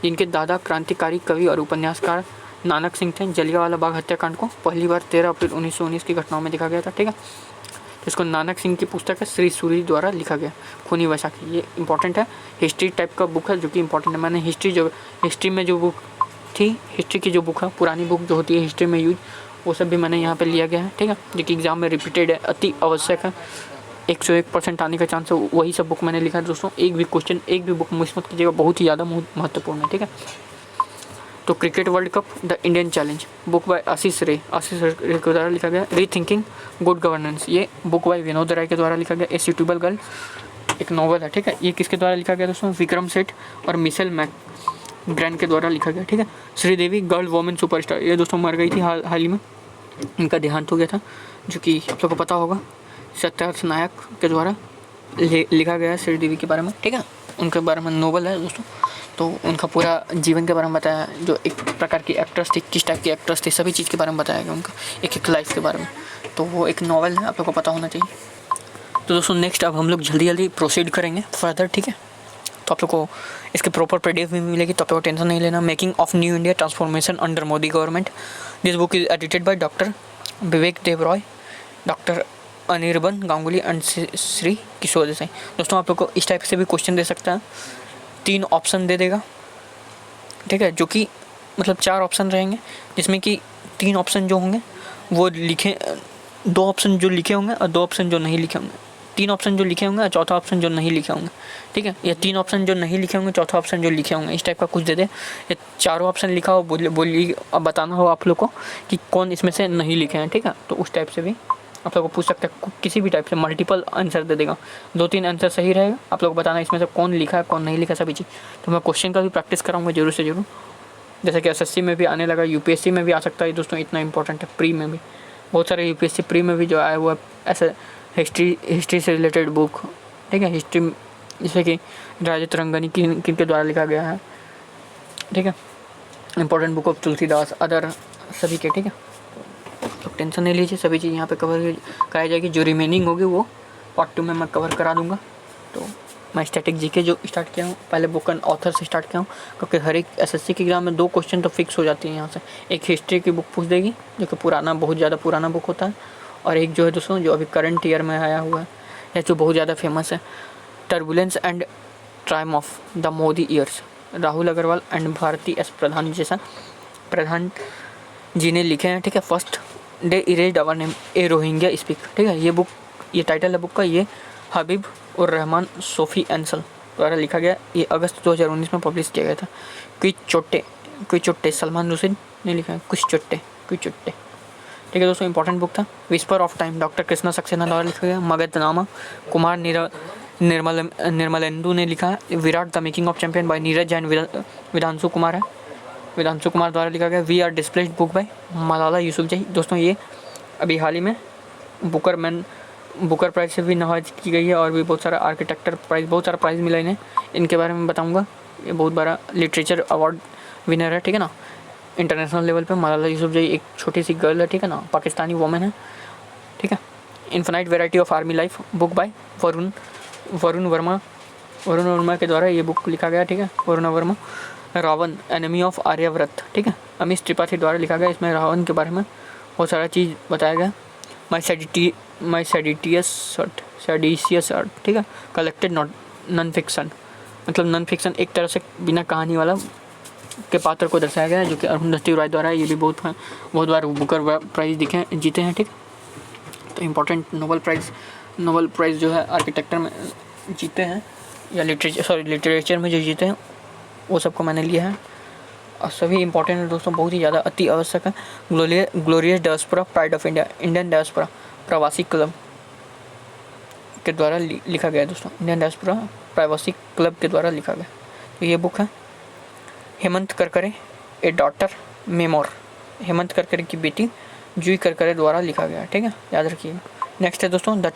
जिनके दादा क्रांतिकारी कवि और उपन्यासकार नानक सिंह थे। जलियांवाला बाग हत्याकांड को पहली बार 13 अप्रैल 1919 की घटनाओं में देखा गया था, ठीक है। तो इसको नानक सिंह की पुस्तक है, श्री सूरी द्वारा लिखा गया खूनी वैसाखी। ये इंपॉर्टेंट है, हिस्ट्री टाइप का बुक है जो कि इंपॉर्टेंट है। मैंने हिस्ट्री में जो बुक थी, हिस्ट्री की जो बुक है, पुरानी बुक जो होती है हिस्ट्री में यूज, वो सब भी मैंने यहाँ पे लिया गया है, ठीक है, जो कि एग्जाम में रिपीटेड है, अति आवश्यक है, 101% आने का चांस है, वही सब बुक मैंने लिखा है दोस्तों। एक भी क्वेश्चन, एक भी बुक मिस मत कीजिएगा, बहुत ही ज़्यादा महत्वपूर्ण है, ठीक है। तो cricket world cup the Indian challenge, book by Ashis Ray के द्वारा लिखा गया। रीथिंकिंग गुड गवर्नेंस, ये बुक बाय विनोद राय के द्वारा लिखा गया। ए सूटेबल गर्ल एक नॉवल है, ठीक है, ये किसके द्वारा लिखा गया दोस्तों, विक्रम सेठ और मिशेल मैकग्रैन के द्वारा लिखा गया, ठीक है। श्रीदेवी गर्ल वोमेन सुपरस्टार, ये दोस्तों मर गई थी हाल ही में, इनका देहांत हो गया था, जो कि आप लोग को पता होगा, सत्यार्थ नायक के द्वारा लिखा गया है श्रीदेवी के बारे में, ठीक है। उनके बारे में नोवेल है दोस्तों, तो उनका पूरा जीवन के बारे में बताया, जो एक प्रकार की एक्ट्रेस थी, किस टाइप की एक्ट्रेस थी, सभी चीज़ के बारे में बताया गया, उनका एक लाइफ के बारे में। तो वो एक नॉवल है, आप लोग को पता होना चाहिए। तो दोस्तों नेक्स्ट अब हम लोग जल्दी प्रोसीड करेंगे फर्दर, ठीक है। तो आप लोग को इसके प्रॉपर PDF भी मिलेगी, तो आप लोग को टेंशन नहीं लेना। Making of new India transformation under Modi government, this book is edited by doctor Vivek Dev Roy, doctor Anirban Ganguly and Shri Kishore Desai. दोस्तों आप लोग को इस टाइप से भी क्वेश्चन दे सकता है, 3 ऑप्शन दे देगा, ठीक है, जो कि मतलब 4 ऑप्शन रहेंगे, जिसमें कि 3 ऑप्शन जो होंगे वो लिखे, 2 ऑप्शन जो लिखे होंगे और 2 ऑप्शन जो नहीं लिखे होंगे, 3 ऑप्शन जो लिखे होंगे और चौथा ऑप्शन जो नहीं लिखे होंगे, ठीक है, या 3 ऑप्शन जो नहीं लिखे होंगे, चौथा ऑप्शन जो लिखे होंगे, इस टाइप का कुछ दे दे। या 4 ऑप्शन लिखा हो, बोलिए, अब बताना हो आप लोग को कि कौन इसमें से नहीं लिखे हैं, ठीक है। तो उस टाइप से भी आप लोग को पूछ सकते हैं, किसी भी टाइप से मल्टीपल आंसर दे देगा, 2-3 आंसर सही रहेगा, आप लोग बताना इसमें से कौन लिखा है कौन नहीं लिखा, सभी चीज़। तो मैं क्वेश्चन का भी प्रैक्टिस कराऊंगा जरूर से जरूर, जैसे कि SSC में भी आने लगा, UPSC में भी आ सकता है दोस्तों, इतना इंपॉर्टेंट है। प्री में भी बहुत सारे UPSC प्री में भी जो आया हुआ ऐसे हिस्ट्री से रिलेटेड बुक, ठीक है, हिस्ट्री जैसे कि राजा तरंगनी किनके द्वारा लिखा गया है, ठीक है, important book of Tulsidas, other सभी के, ठीक है। तो टेंशन नहीं लीजिए, सभी चीज़ यहाँ पे कवर कराई जाएगी, जो रिमेनिंग होगी वो पार्ट 2 में मैं कवर करा दूँगा। तो मैं स्टैटिक जीके जो स्टार्ट किया हूँ, पहले बुक एंड ऑथर से स्टार्ट किया हूँ, क्योंकि हर एक SSC के एग्जाम में 2 क्वेश्चन तो फिक्स हो जाती है यहाँ से। एक हिस्ट्री की बुक पूछ देगी जो कि बहुत ज़्यादा पुराना बुक होता है, और एक जो है दोस्तों जो अभी करंट ईयर में आया हुआ है या जो बहुत ज़्यादा फेमस है, turbulence and triumph of the Modi years, Rahul Agarwal and Bharti S Pradhan ji ने लिखे हैं, ठीक है। First they erased our name a Rohingya speak, ठीक है। ये टाइटल है बुक का, ये हबीब और रहमान सोफ़ी एंसल द्वारा लिखा गया। ये अगस्त 2019 में पब्लिश किया गया था। कोई चुट्टे सलमान रुशिद ने लिखा है, कुछ चुट्टे। ठीक है दोस्तों, इंपॉर्टेंट बुक था। Whisper of time doctor Krishna Saxena द्वारा लिखा गया। मगधनामा कुमार निर्मलेंदु ने लिखा है। Virat the making of champion by Neeraj Jain Vidhanshu Kumar द्वारा लिखा गया। We are displaced book by Malala Yousafzai. दोस्तों ये अभी हाल ही में बुकर प्राइज से भी नवाज की गई है, और भी बहुत सारा आर्किटेक्चर प्राइज, बहुत सारा प्राइज़ मिला इन्हें। इनके बारे में बताऊंगा। ये बहुत बड़ा लिटरेचर अवार्ड विनर है, ठीक है ना, इंटरनेशनल लेवल पे। मलाला यूसुफजई एक छोटी सी गर्ल है, ठीक है ना, पाकिस्तानी वुमेन है, ठीक है। Infinite variety of army life book by Varun Verma के द्वारा ये बुक लिखा गया, ठीक है। वरुण वर्मा। रावण एनिमी ऑफ आर्यव्रत, ठीक है, अमित त्रिपाठी द्वारा लिखा गया। इसमें रावण के बारे में बहुत सारा चीज़ बताया गया। माई सेडिशियस आर्ट, ठीक है। कलेक्टेड नॉन फिक्सन, मतलब नॉन फिक्सन एक तरह से बिना कहानी वाला के पात्र को दर्शाया गया है, जो कि अरुंधति रॉय द्वारा। ये भी बहुत बार बुकर प्राइज़ जीते हैं, ठीक। तो इम्पोर्टेंट नोबेल प्राइज़ जो है आर्किटेक्चर में जीते हैं, या लिटरेचर में जो जीते हैं वो सबको मैंने लिया है, और सभी इंपॉर्टेंट है दोस्तों, बहुत ही ज़्यादा अति आवश्यक है। Glorious diaspora pride of India, Indian diaspora प्रवासी क्लब के द्वारा लिखा गया दोस्तों। इंडियन डायस्पोरा प्रवासी क्लब के द्वारा लिखा गया। तो ये बुक है। हेमंत करकरे ए डॉटर मेमोर, हेमंत करकरे की बेटी जूही करकरे द्वारा लिखा गया, ठीक है, याद रखिएगा। नेक्स्ट है दोस्तों the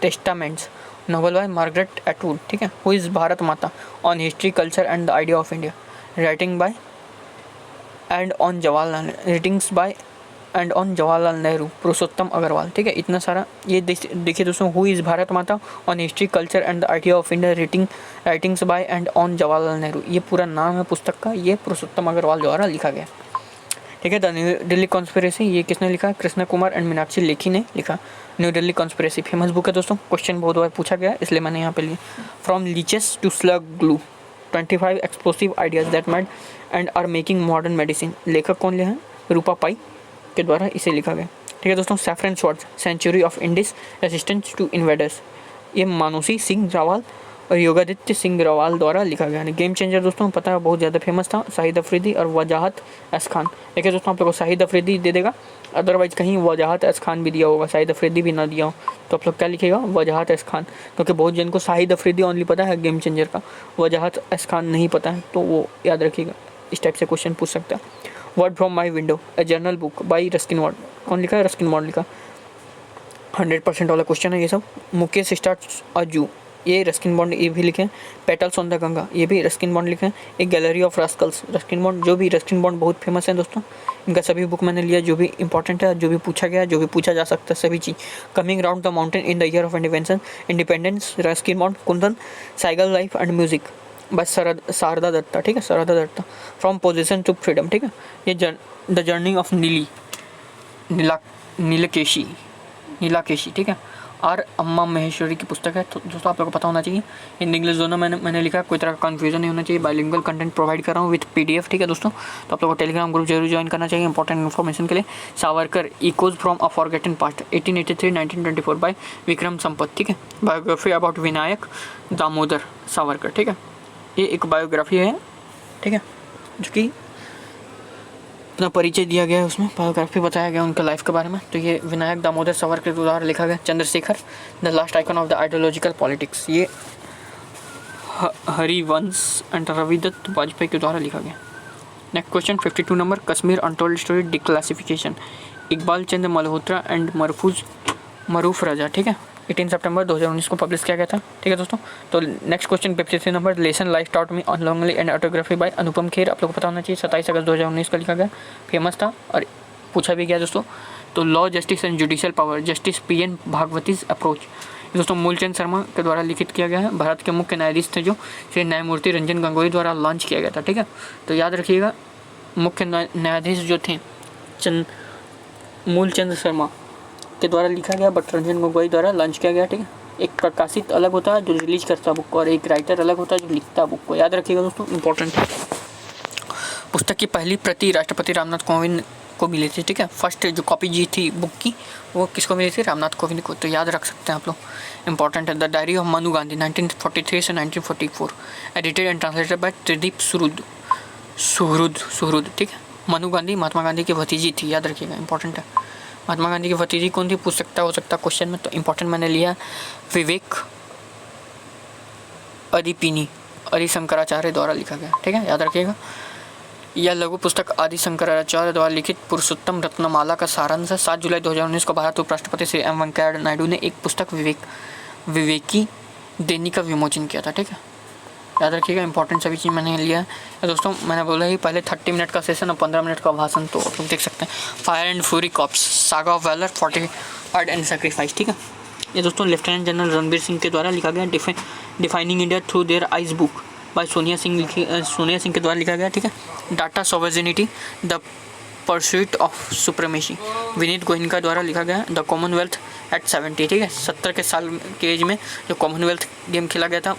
testaments, novel by Margaret Atwood, ठीक है। Who is Bharat Mata, on history culture and the idea of India, writings by and on Jawaharlal Nehru, Purushottam Agarwal, ठीक है। इतना सारा ये देखिए दोस्तों, who is Bharat Mata, on history culture and the idea of India, writings by and on Jawaharlal Nehru, ये पूरा नाम है पुस्तक का। ये पुरुषोत्तम अग्रवाल द्वारा लिखा गया, ठीक है। द न्यू दिल्ली कॉन्स्पिरेसी, ये किसने लिखा? कृष्ण कुमार एंड मीनाक्षी लेखी ने लिखा। New Delhi conspiracy famous book है दोस्तों, क्वेश्चन बहुत बार पूछा गया इसलिए मैंने यहाँ पे लिया। From leeches to slug glue, 25 explosive ideas that made and are making modern medicine, लेखक कौन लिया है? रूपा पाई के द्वारा इसे लिखा गया, ठीक है दोस्तों। Saffron swords, century of Indic, resistance to invaders, ये मानुषी सिंह रावल और योगादित्य सिंह रावल द्वारा लिखा गया है। गेम चेंजर दोस्तों पता है बहुत ज़्यादा फेमस था, शाहिद अफरीदी और वजाहत एस खान। देखिए दोस्तों आप लोग को शाहिद अफरीदी दे देगा, अदरवाइज कहीं वजाहत एस खान भी दिया होगा, शाहिद अफरीदी भी ना दिया हो, तो आप लोग क्या लिखेगा? वजाहत एस खान, क्योंकि बहुत जन को शाहिद अफरीदी ओनली पता है गेम चेंजर का, वजाहत एस खान नहीं पता है, तो वो याद रखिएगा। इस टाइप से क्वेश्चन पूछ सकता है। Word from my window, a journal book by Ruskin bond, कौन लिखा है? रस्किन बॉन्ड लिखा। 100% वाला क्वेश्चन है ये सब। मुकेश स्टार्ट्स अ जू, ये रस्किन बॉन्ड ये भी लिखे। पेटल्स ऑन द गंगा, ये भी रस्किन बॉन्ड लिखे। एक gallery of Rascals, Ruskin bond, जो भी रस्किन बॉन्ड बहुत फेमस है दोस्तों, इनका सभी बुक मैंने लिया, जो भी इंपॉर्टेंट है, जो भी पूछा गया, जो भी पूछा जा सकता है, सभी चीज़। Coming round the mountain in the year of independence, Ruskin Bond, Kundan, cycle life and music, बस शारदा दत्ता, ठीक है, Sharda Dutta. From position to freedom, ठीक है। ये द जर्नी ऑफ नीलाकेशी, ठीक है, और अम्मा महेश्वरी की पुस्तक है। तो दोस्तों आप लोगों को पता होना चाहिए, इन इंग्लिश दोनों मैंने लिखा, कोई तरह का कन्फ्यूजन नहीं होना चाहिए। बाइलिंगुअल कंटेंट प्रोवाइड कर रहा हूँ विथ PDF, ठीक है दोस्तों। तो आप लोगों को टेलीग्राम ग्रुप जरूर ज्वाइन करना चाहिए इंपॉर्टेंट इन्फॉर्मेशन के लिए। Savarkar echoes from a forgotten past, 1883-1924 by Vikram Sampath, ठीक है। बायोग्राफी अबाउट विनायक दामोदर सावरकर, ठीक है। ये एक बायोग्राफी है, ठीक है, जो कि अपना परिचय दिया गया है, उसमें बायोग्राफी बताया गया उनके लाइफ के बारे में। तो ये विनायक दामोदर सावरकर के द्वारा लिखा गया। Chandrashekhar, the last icon of the ideological politics, ये हरिवंश एंड रविदत्त वाजपेयी के द्वारा लिखा गया। Next question 52 number, Kashmir untold story declassification, Iqbal Chand Malhotra and Maroof Raza, ठीक है, 18 सितंबर 2019 को पब्लिश किया गया था, ठीक है दोस्तों। तो next question 53 number, lesson life taught me unknowingly and autobiography by Anupam Kher, आप लोग को पता होना चाहिए, 27 अगस्त 2019 का लिखा गया, फेमस था और पूछा भी गया दोस्तों। तो law, justice and judicial power, justice PN Bhagwati's approach, दोस्तों मूलचंद शर्मा के द्वारा लिखित किया गया है। भारत के मुख्य न्यायाधीश थे जो श्री न्यायमूर्ति रंजन गोगोई द्वारा लॉन्च किया गया था, ठीक है। तो याद रखिएगा, मुख्य न्यायाधीश जो थे मूलचंद शर्मा के द्वारा लिखा गया, बट रंजन गोगोई द्वारा लॉन्च किया गया, ठीक है। एक प्रकाशित अलग होता है जो रिलीज करता है बुक को, और एक राइटर अलग होता है जो लिखता है बुक को। याद रखिएगा दोस्तों, इंपॉर्टेंट है। पुस्तक की पहली प्रति राष्ट्रपति रामनाथ कोविंद को मिली थी, ठीक है। फर्स्ट जो कॉपी जी थी बुक की वो किसको मिली थी? रामनाथ कोविंद को। तो याद रख सकते हैं आप लोग, इंपॉर्टेंट है। The diary of Manu Gandhi 1943 से 1944, edited and translated by Tridip Suhrud, ठीक है। मनु गांधी महात्मा गांधी की भतीजी थी, याद रखिएगा, इंपॉर्टेंट है। महात्मा गांधी की भतीजी कौन थी पूछ सकता हो सकता क्वेश्चन में, तो इंपॉर्टेंट मैंने लिया विवेक अधिपिनी, आदि शंकराचार्य द्वारा लिखा गया, ठीक है, याद रखिएगा। यह लघु पुस्तक आदि शंकराचार्य द्वारा लिखित पुरुषोत्तम रत्नमाला का सारांश है। 7 जुलाई 2019 को भारत उपराष्ट्रपति श्री एम वेंकैया नायडू ने एक पुस्तक विवेकी देनी का विमोचन किया था, ठीक है, याद रखिएगा, इंपॉर्टेंट सभी चीज़ मैंने लिया है। दोस्तों मैंने बोला ही पहले 30 मिनट का सेशन और 15 मिनट का भाषण, तो आप लोग देख सकते हैं। Fire and fury corps, saga of valour, 40 and sacrifice, ठीक है। ये दोस्तों लेफ्टिनेंट जनरल रणबीर सिंह के द्वारा लिखा गया। Defining India through their eyes book by Sonia Singh के द्वारा लिखा गया, ठीक है। Data sovereignty, the pursuit of supremacy, Vineet Goenka द्वारा लिखा गया। द कॉमनवेल्थ एट 70, ठीक है, 70 के साल के एज में जो कॉमनवेल्थ गेम खेला गया था,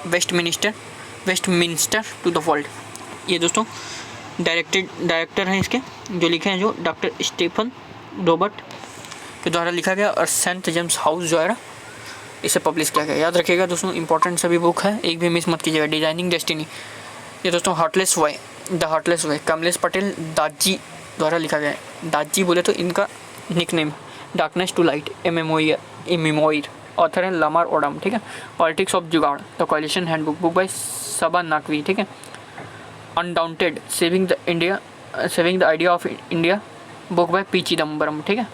वेस्टमिंस्टर टू द वर्ल्ड। ये दोस्तों डायरेक्टर हैं इसके जो लिखे हैं, जो डॉक्टर स्टीफन रॉबर्ट के द्वारा लिखा गया, और सेंट जेम्स हाउस द्वारा इसे पब्लिश किया गया। याद रखिएगा दोस्तों, इंपॉर्टेंट सभी बुक है, एक भी मिस मत कीजिएगा। डिजाइनिंग डेस्टिनी, ये दोस्तों heartless way, the heartless way, Kamlesh Patel Daaji द्वारा लिखा गया है। दाजी बोले तो इनका nickname darkness to light, a memoir, author है लमार ओडम, ठीक है। Politics of jugaad, the coalition handbook, book by Saba Naqvi, ठीक है। Undaunted, saving the idea of India, book by P Chidambaram, ठीक है।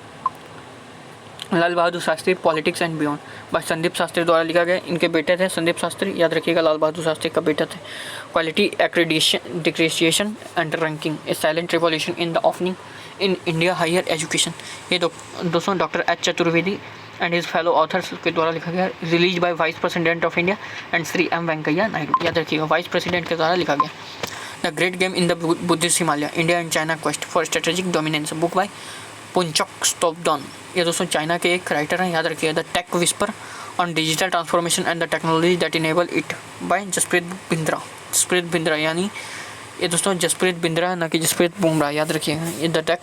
Lal Bahadur Shastri, politics and beyond, by Sandeep Shastri द्वारा लिखा गया। इनके बेटे थे संदीप शास्त्री, याद रखिएगा, लाल बहादुर शास्त्री का बेटा थे। Quality accreditation depreciation and ranking, a silent revolution in the opening in India higher education, ये दोस्तों doctor H Chaturvedi and his fellow authors के द्वारा लिखा गया। Release by vice president of India and Shri M Venkaiah Naidu, याद रखिएगा, वाइस प्रेसिडेंट के द्वारा लिखा गया। The great game in the Buddhist Himalaya, India and China quest for strategic dominance, book by Phunchok Stobdan, ये दोस्तों चाइना के एक राइटर हैं, याद रखिएगा। The tech whisper on digital transformation and the technology that enable it, by Jaspreet Bindra, यानी ये दोस्तों जसप्रीत बिंद्रा ना कि जसप्रीत बुमराह, याद रखिएगा। ये द टेक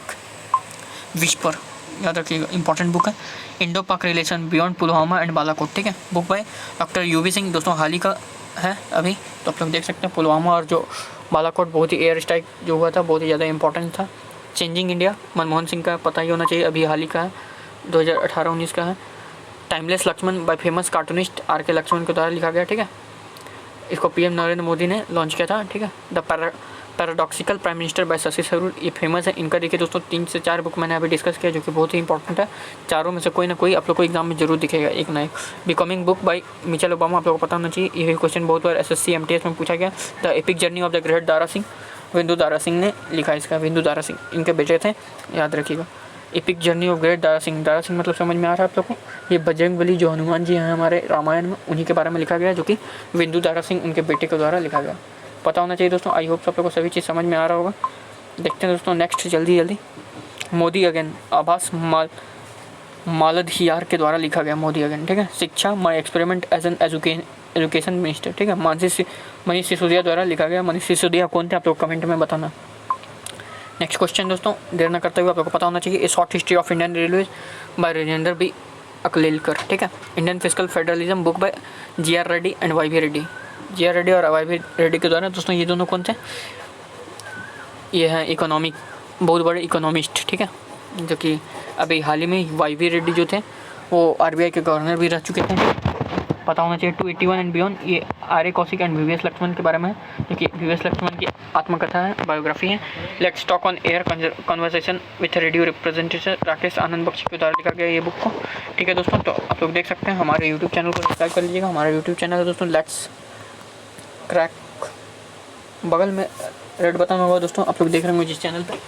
विस्पर, याद रखिएगा, इंपॉर्टेंट बुक है। इंडो पाक relation beyond Pulwama and Balakot, ठीक है, book by doctor UV Singh, दोस्तों हाल ही का है अभी, तो आप लोग देख सकते हैं। पुलवामा और जो बालाकोट बहुत ही एयर स्ट्राइक जो हुआ था बहुत ही ज़्यादा इंपॉर्टेंट था। चेंजिंग इंडिया, मनमोहन सिंह का पता ही होना चाहिए, अभी हाल ही का है, 2018-19 का है। Timeless Laxman by famous cartoonist R K. Laxman के द्वारा लिखा गया, ठीक है। इसको पीएम नरेंद्र मोदी ने लॉन्च किया था, ठीक है। The paradoxical prime minister by Shashi Tharoor, ये फेमस है। इनका देखिए दोस्तों 3 से 4 बुक मैंने अभी डिस्कस किया जो कि बहुत ही इंपॉर्टेंट है। चारों में से कोई ना कोई आप लोग को एग्जाम में जरूर दिखेगा, एक ना एक। Becoming book by Mitchell Obama, आप लोगों को पता होना चाहिए, ये क्वेश्चन बहुत बार SSC MTS में पूछा गया। The epic journey of the great Dara Singh, Vindu Dara Singh ने लिखा है इसका, विंदु दारा सिंह इनके बेटे थे, याद रखिएगा। Epic journey of great Dara Singh मतलब समझ में आ रहा है आप लोग को, ये बजरंगबली जो हनुमान जी हैं हमारे रामायण में, उन्हीं के बारे में लिखा गया, जो कि विंदु दारा सिंह उनके बेटे के द्वारा लिखा गया। पता होना चाहिए दोस्तों। आई होप आप लोग को सभी चीज़ समझ में आ रहा होगा। देखते हैं दोस्तों नेक्स्ट जल्दी। मोदी अगेन, आभास मालदहियार के द्वारा लिखा गया, मोदी अगेन, ठीक है। Shiksha, my experiment as an education minister, ठीक है, मनीष सिसोदिया द्वारा लिखा गया। मनीष सिसोदिया कौन थे आप लोग कमेंट में बताना। नेक्स्ट क्वेश्चन दोस्तों, देर न करते हुए आप लोग को पता होना चाहिए, a short history of Indian railways by Rajendra B Aklekar, ठीक है। Indian physical federalism, book by GR Reddy and YV Reddy, GR Reddy और YV रेड्डी के द्वारा। दोस्तों ये दोनों कौन थे? ये हैं इकोनॉमिक, बहुत बड़े इकोनॉमिस्ट, ठीक है, जो कि अभी हाल ही में YV रेड्डी जो थे वो RBI के गवर्नर भी रह चुके थे। पता होना चाहिए 281 एंड बियॉन्ड, ये आर्य कौशिक एंड VVS लक्ष्मण के बारे में है, क्योंकि VVS लक्ष्मण की आत्मकथा है, बायोग्राफी है। Let's talk on air conversation with radio representative Rakesh Anand Bakshi के द्वारा लिखा गया ये बुक को, ठीक है दोस्तों। तो आप लोग देख सकते हैं, हमारे यूट्यूब चैनल को सब्सक्राइब कर लीजिएगा। हमारा यूट्यूब चैनल है दोस्तों लेट्स क्रैक, बगल में रेड बटन होगा दोस्तों, आप लोग देख रहे होंगे जिस चैनल पर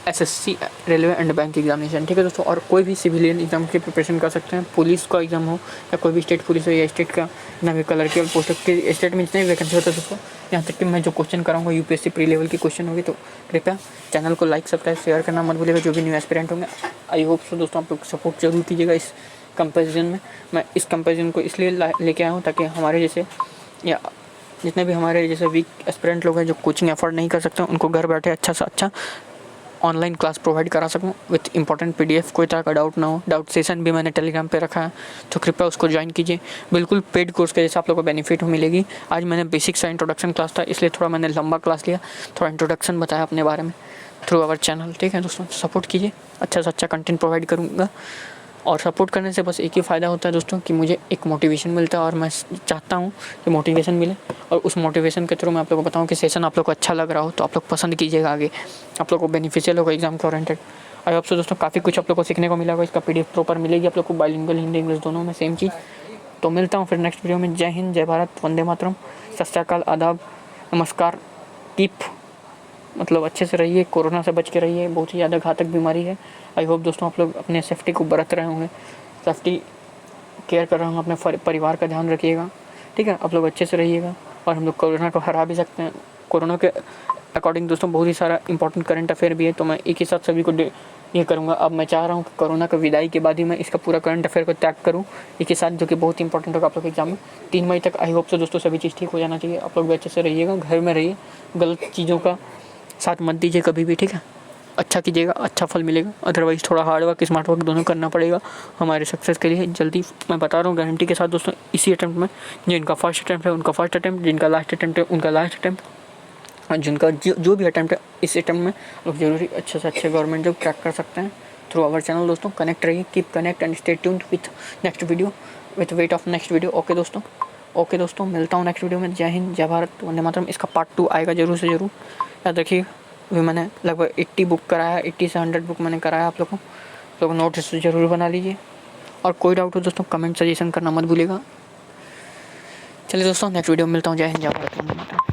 SSC railway and bank examination, ठीक है दोस्तों। और कोई भी सिविलियन एग्जाम की प्रिपरेशन कर सकते हैं, पुलिस का एग्जाम हो या कोई भी स्टेट पुलिस हो या स्टेट का ना भी कलर की पोस्ट के स्टेट में जितने वैकेंसी होता है दोस्तों, यहाँ तक कि मैं जो क्वेश्चन कराऊंगा UPSC प्री लेवल की क्वेश्चन होगी, तो कृपया चैनल को लाइक सब्सक्राइब शेयर करना मत भूलिएगा जो भी न्यू एस्पिरेंट होंगे। आई होप सो दोस्तों आप लोग सपोर्ट जरूर कीजिएगा इस कंपैरिजन में। मैं इस कंपैरिजन को इसलिए लेके आया हूँ ताकि हमारे जैसे या जितने भी हमारे जैसे वीक एस्पिरेंट लोग हैं जो कोचिंग अफोर्ड नहीं कर सकते, उनको घर बैठे अच्छा से अच्छा ऑनलाइन क्लास प्रोवाइड करा सकूं विथ इंपॉर्टेंट PDF। कोई तरह का डाउट ना हो। डाउट सेशन भी मैंने टेलीग्राम पे रखा है, तो कृपया उसको ज्वाइन कीजिए। बिल्कुल पेड कोर्स के जैसे आप लोगों को बेनिफिट मिलेगी। आज मैंने बेसिक सा इंट्रोडक्शन क्लास था, इसलिए थोड़ा मैंने लंबा क्लास लिया, थोड़ा इंट्रोडक्शन बताया अपने बारे में थ्रू आवर चैनल। ठीक है दोस्तों, सपोर्ट कीजिए, अच्छा से अच्छा कंटेंट प्रोवाइड करूँगा। और सपोर्ट करने से बस एक ही फ़ायदा होता है दोस्तों कि मुझे एक मोटिवेशन मिलता है, और मैं चाहता हूँ कि मोटिवेशन मिले, और उस मोटिवेशन के थ्रू मैं आप लोगों को बताऊँ कि सेशन आप लोग को अच्छा लग रहा हो तो आप लोग पसंद कीजिएगा, आगे आप लोग को बेनिफिशियल होगा एग्जाम के ओरिएंटेड। आई होप सो दोस्तों काफ़ी कुछ आप लोग को सीखने को मिला होगा। इसका PDF प्रॉपर मिलेगी आप लोग को, बाइलिंगुअल हिंदी इंग्लिश दोनों में सेम चीज़। तो मिलता हूँ फिर नेक्स्ट वीडियो में। जय हिंद, जय भारत, वंदे मातरम, सत श्री अकाल, आदाब, नमस्कार। कीप मतलब अच्छे से रहिए, कोरोना से बच के रहिए, बहुत ही ज़्यादा घातक बीमारी है। आई होप दोस्तों आप लोग अपने सेफ्टी को बरत रहे होंगे, सेफ्टी केयर कर रहे होंगे, अपने परिवार का ध्यान रखिएगा। ठीक है, आप लोग अच्छे से रहिएगा, और हम लोग कोरोना को हरा भी सकते हैं। कोरोना के अकॉर्डिंग दोस्तों बहुत ही सारा इंपॉर्टेंट करंट अफेयर भी है, तो मैं एक ही साथ सभी को ये करूँगा। अब मैं चाह रहा हूँ कि कोरोना का विदाई के बाद ही मैं इसका पूरा करंट अफेयर को त्याग करूँ एक ही साथ, जो कि बहुत इंपॉर्टेंट होगा आप लोग के एग्जाम में 3 मई तक। आई होप सो दोस्तों सभी चीज़ ठीक हो जाना चाहिए। आप लोग भी अच्छे से रहिएगा, घर में रहिए, गलत चीज़ों का साथ मत दीजिए कभी भी। ठीक है, अच्छा कीजिएगा, अच्छा फल मिलेगा। अदरवाइज़ थोड़ा हार्ड वर्क स्मार्ट वर्क दोनों करना पड़ेगा हमारे सक्सेस के लिए। जल्दी मैं बता रहा हूँ गारंटी के साथ दोस्तों, इसी अटैम्प्ट में जिनका फर्स्ट अटैम्प्ट है उनका फर्स्ट अटैम्प्ट, जिनका लास्ट अटैम्प्ट है उनका लास्ट अटैम्प्ट, और जिनका जो भी अटैम्प्ट है इस अटैम्प्ट में लोग जरूरी अच्छे से अच्छे गवर्नमेंट जॉब क्रैक कर सकते हैं थ्रू आवर चैनल। दोस्तों कनेक्ट रहिए, keep connect and stay tuned with next video, with weight of next video. Okay दोस्तों, मिलता हूँ नेक्स्ट वीडियो में। जय हिंद, जय भारत, वंदे मातरम। इसका पार्ट 2 आएगा जरूर से जरूर, याद रखिए। अभी मैंने लगभग 80 बुक कराया है, 80 से 100 बुक मैंने कराया आप लोग नोट्स जरूर बना लीजिए। और कोई डाउट हो दोस्तों कमेंट सजेशन करना मत भूलिएगा। चलिए दोस्तों, नेक्स्ट वीडियो में मिलता हूँ। जय हिंद, जय भारत, वंदे मातरम।